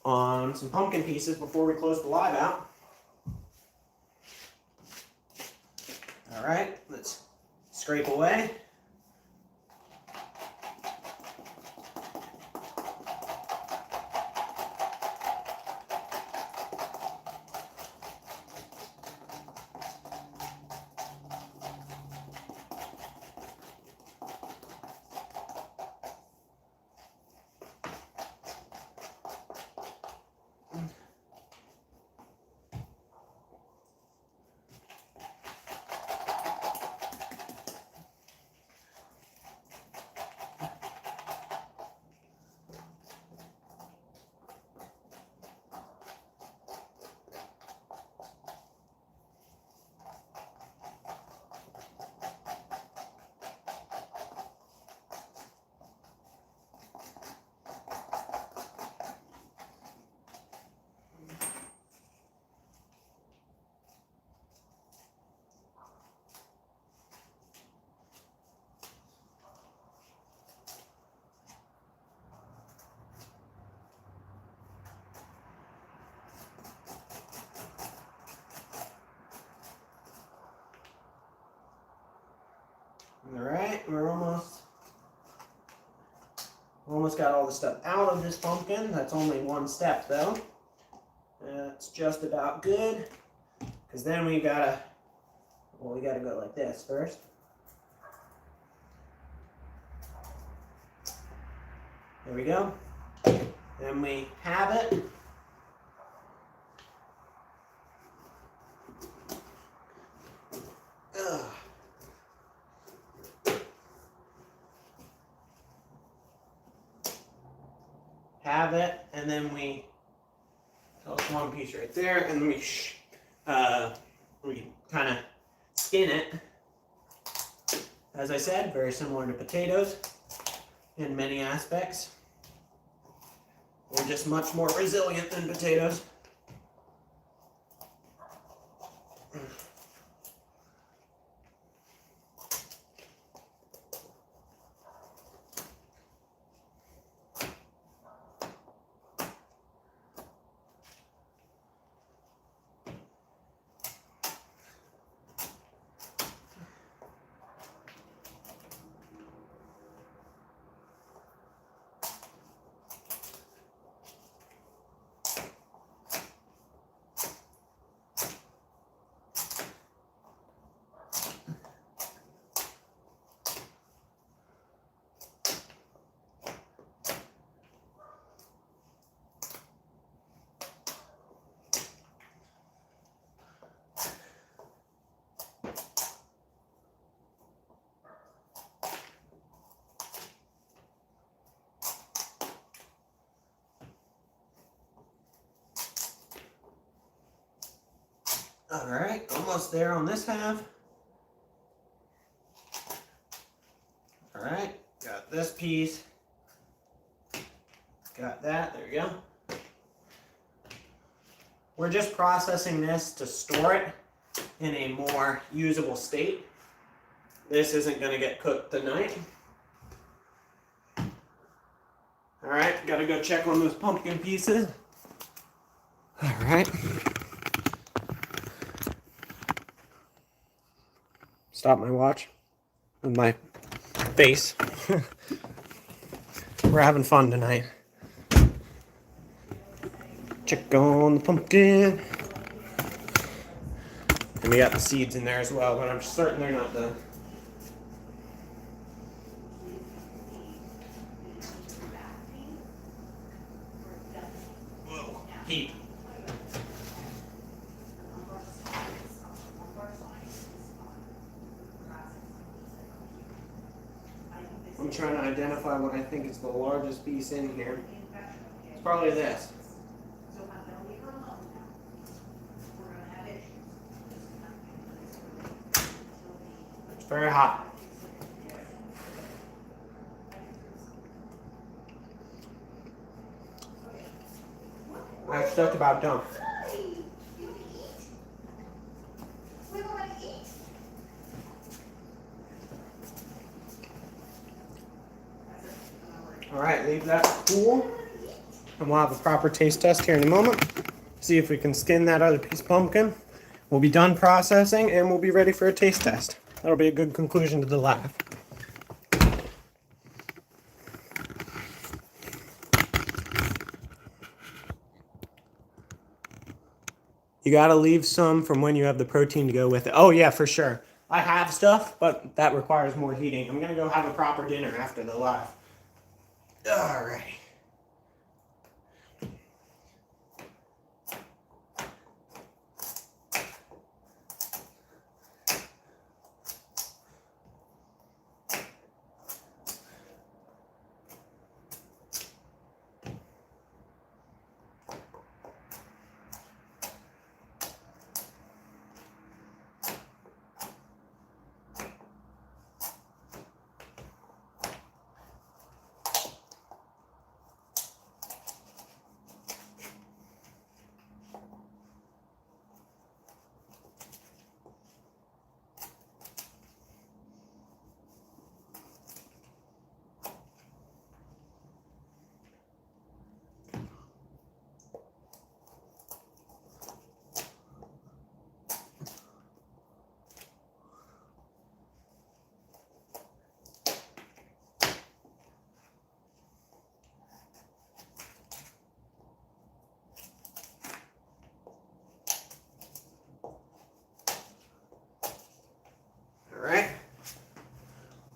on some pumpkin pieces before we close the live out. All right, let's scrape away. All right, we're almost got all the stuff out of this pumpkin. That's only one step though. That's just about good. Because then we gotta go like this first. There we go. Then we have it. Ugh. Have it, and then we tell us one piece right there, and then we kind of skin it. As I said, very similar to potatoes in many aspects. We're just much more resilient than potatoes. All right, almost there on this half. All right, got this piece. Got that, there you go. We're just processing this to store it in a more usable state. This isn't gonna get cooked tonight. All right, gotta go check on those pumpkin pieces. All right. Stop my watch with my face. We're having fun tonight. Check on the pumpkin. And we got the seeds in there as well, but I'm certain they're not done. Whoa, heat. I'm trying to identify what I think is the largest piece in here. It's probably this. It's very hot. That's just about done. All right, leave that cool. And we'll have a proper taste test here in a moment. See if we can skin that other piece of pumpkin. We'll be done processing and we'll be ready for a taste test. That'll be a good conclusion to the live. You gotta leave some from when you have the protein to go with it. Oh yeah, for sure. I have stuff, but that requires more heating. I'm gonna go have a proper dinner after the live. All right. All right.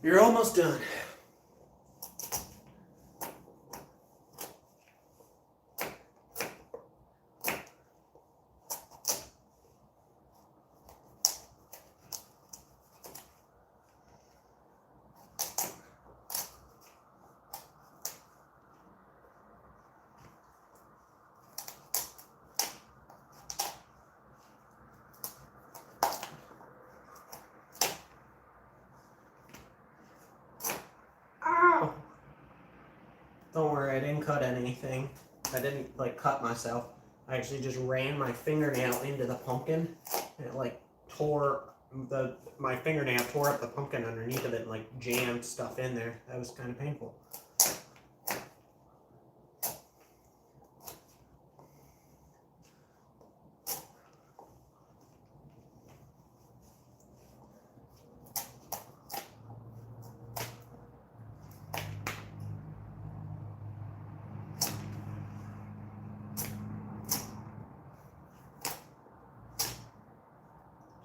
You're almost done. Ow! Don't worry, I didn't cut anything. I didn't like cut myself. I actually just ran my fingernail into the pumpkin and it like my fingernail tore up the pumpkin underneath of it and like jammed stuff in there. That was kind of painful.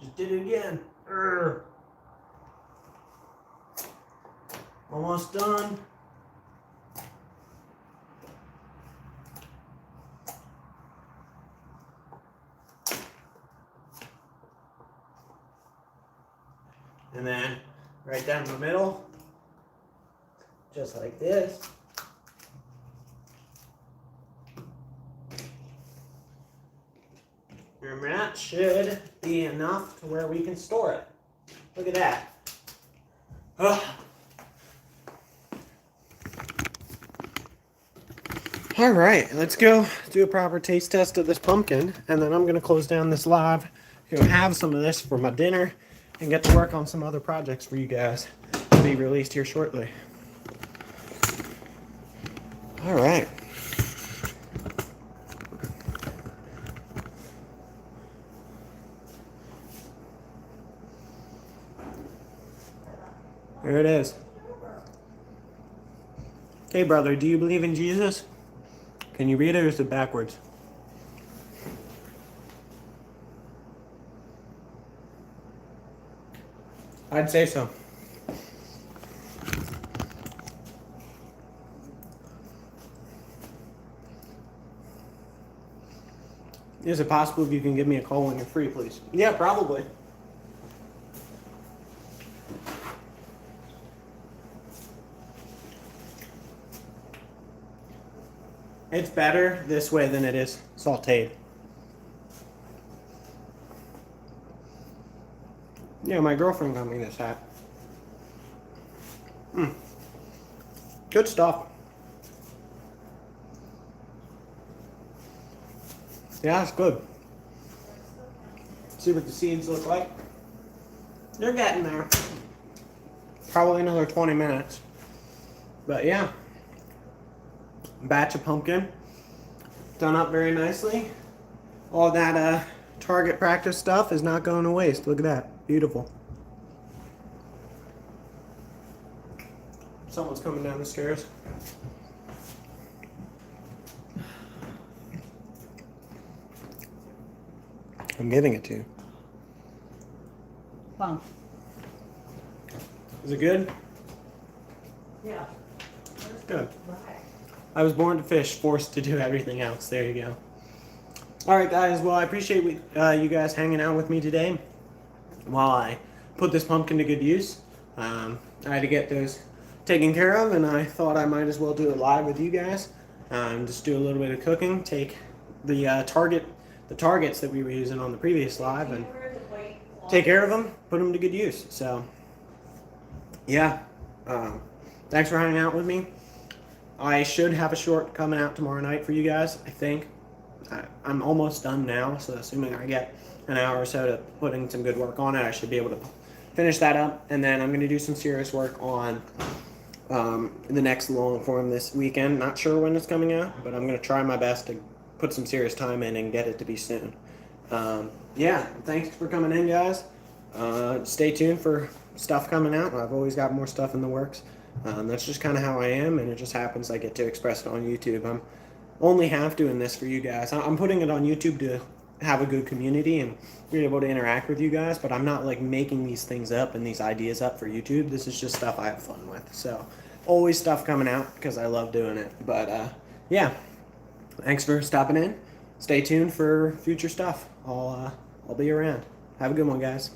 Just did it again. Urgh. Almost done. And then right down the middle, just like this. And that should be enough to where we can store it. Look at that. Ugh. All right, let's go do a proper taste test of this pumpkin, and then I'm going to close down this live, have some of this for my dinner, and get to work on some other projects for you guys to be released here shortly. All right. There it is. Okay, brother, do you believe in Jesus? Can you read it or is it backwards? I'd say so. Is it possible if you can give me a call when you're free, please? Yeah, probably. It's better this way than it is sauteed. Yeah, my girlfriend got me this hat. Good stuff. Yeah, it's good. See what the seeds look like. They're getting there. Probably another 20 minutes. But yeah. Batch of pumpkin. Done up very nicely. All that target practice stuff is not going to waste. Look at that. Beautiful. Someone's coming down the stairs. I'm giving it to you. Fun. Is it good? Yeah. Good. I was born to fish, forced to do everything else. There you go. All right, guys. Well, I appreciate you guys hanging out with me today while I put this pumpkin to good use. I had to get those taken care of, and I thought I might as well do it live with you guys. Just do a little bit of cooking. Take the targets that we were using on the previous live, and take care of them. Put them to good use. So, yeah. Thanks for hanging out with me. I should have a short coming out tomorrow night for you guys, I think. I'm almost done now, so assuming I get an hour or so to putting some good work on it, I should be able to finish that up. And then I'm going to do some serious work on the next long form this weekend. Not sure when it's coming out, but I'm going to try my best to put some serious time in and get it to be soon. Yeah, thanks for coming in, guys. Stay tuned for stuff coming out. I've always got more stuff in the works. That's just kind of how I am, and it just happens I get to express it on YouTube. I'm only half doing this for you guys. I'm putting it on YouTube to have a good community and be able to interact with you guys, but I'm not like making these things up and these ideas up for YouTube. This is just stuff I have fun with. So always stuff coming out because I love doing it. But yeah, thanks for stopping in. Stay tuned for future stuff. I'll be around. Have a good one, guys.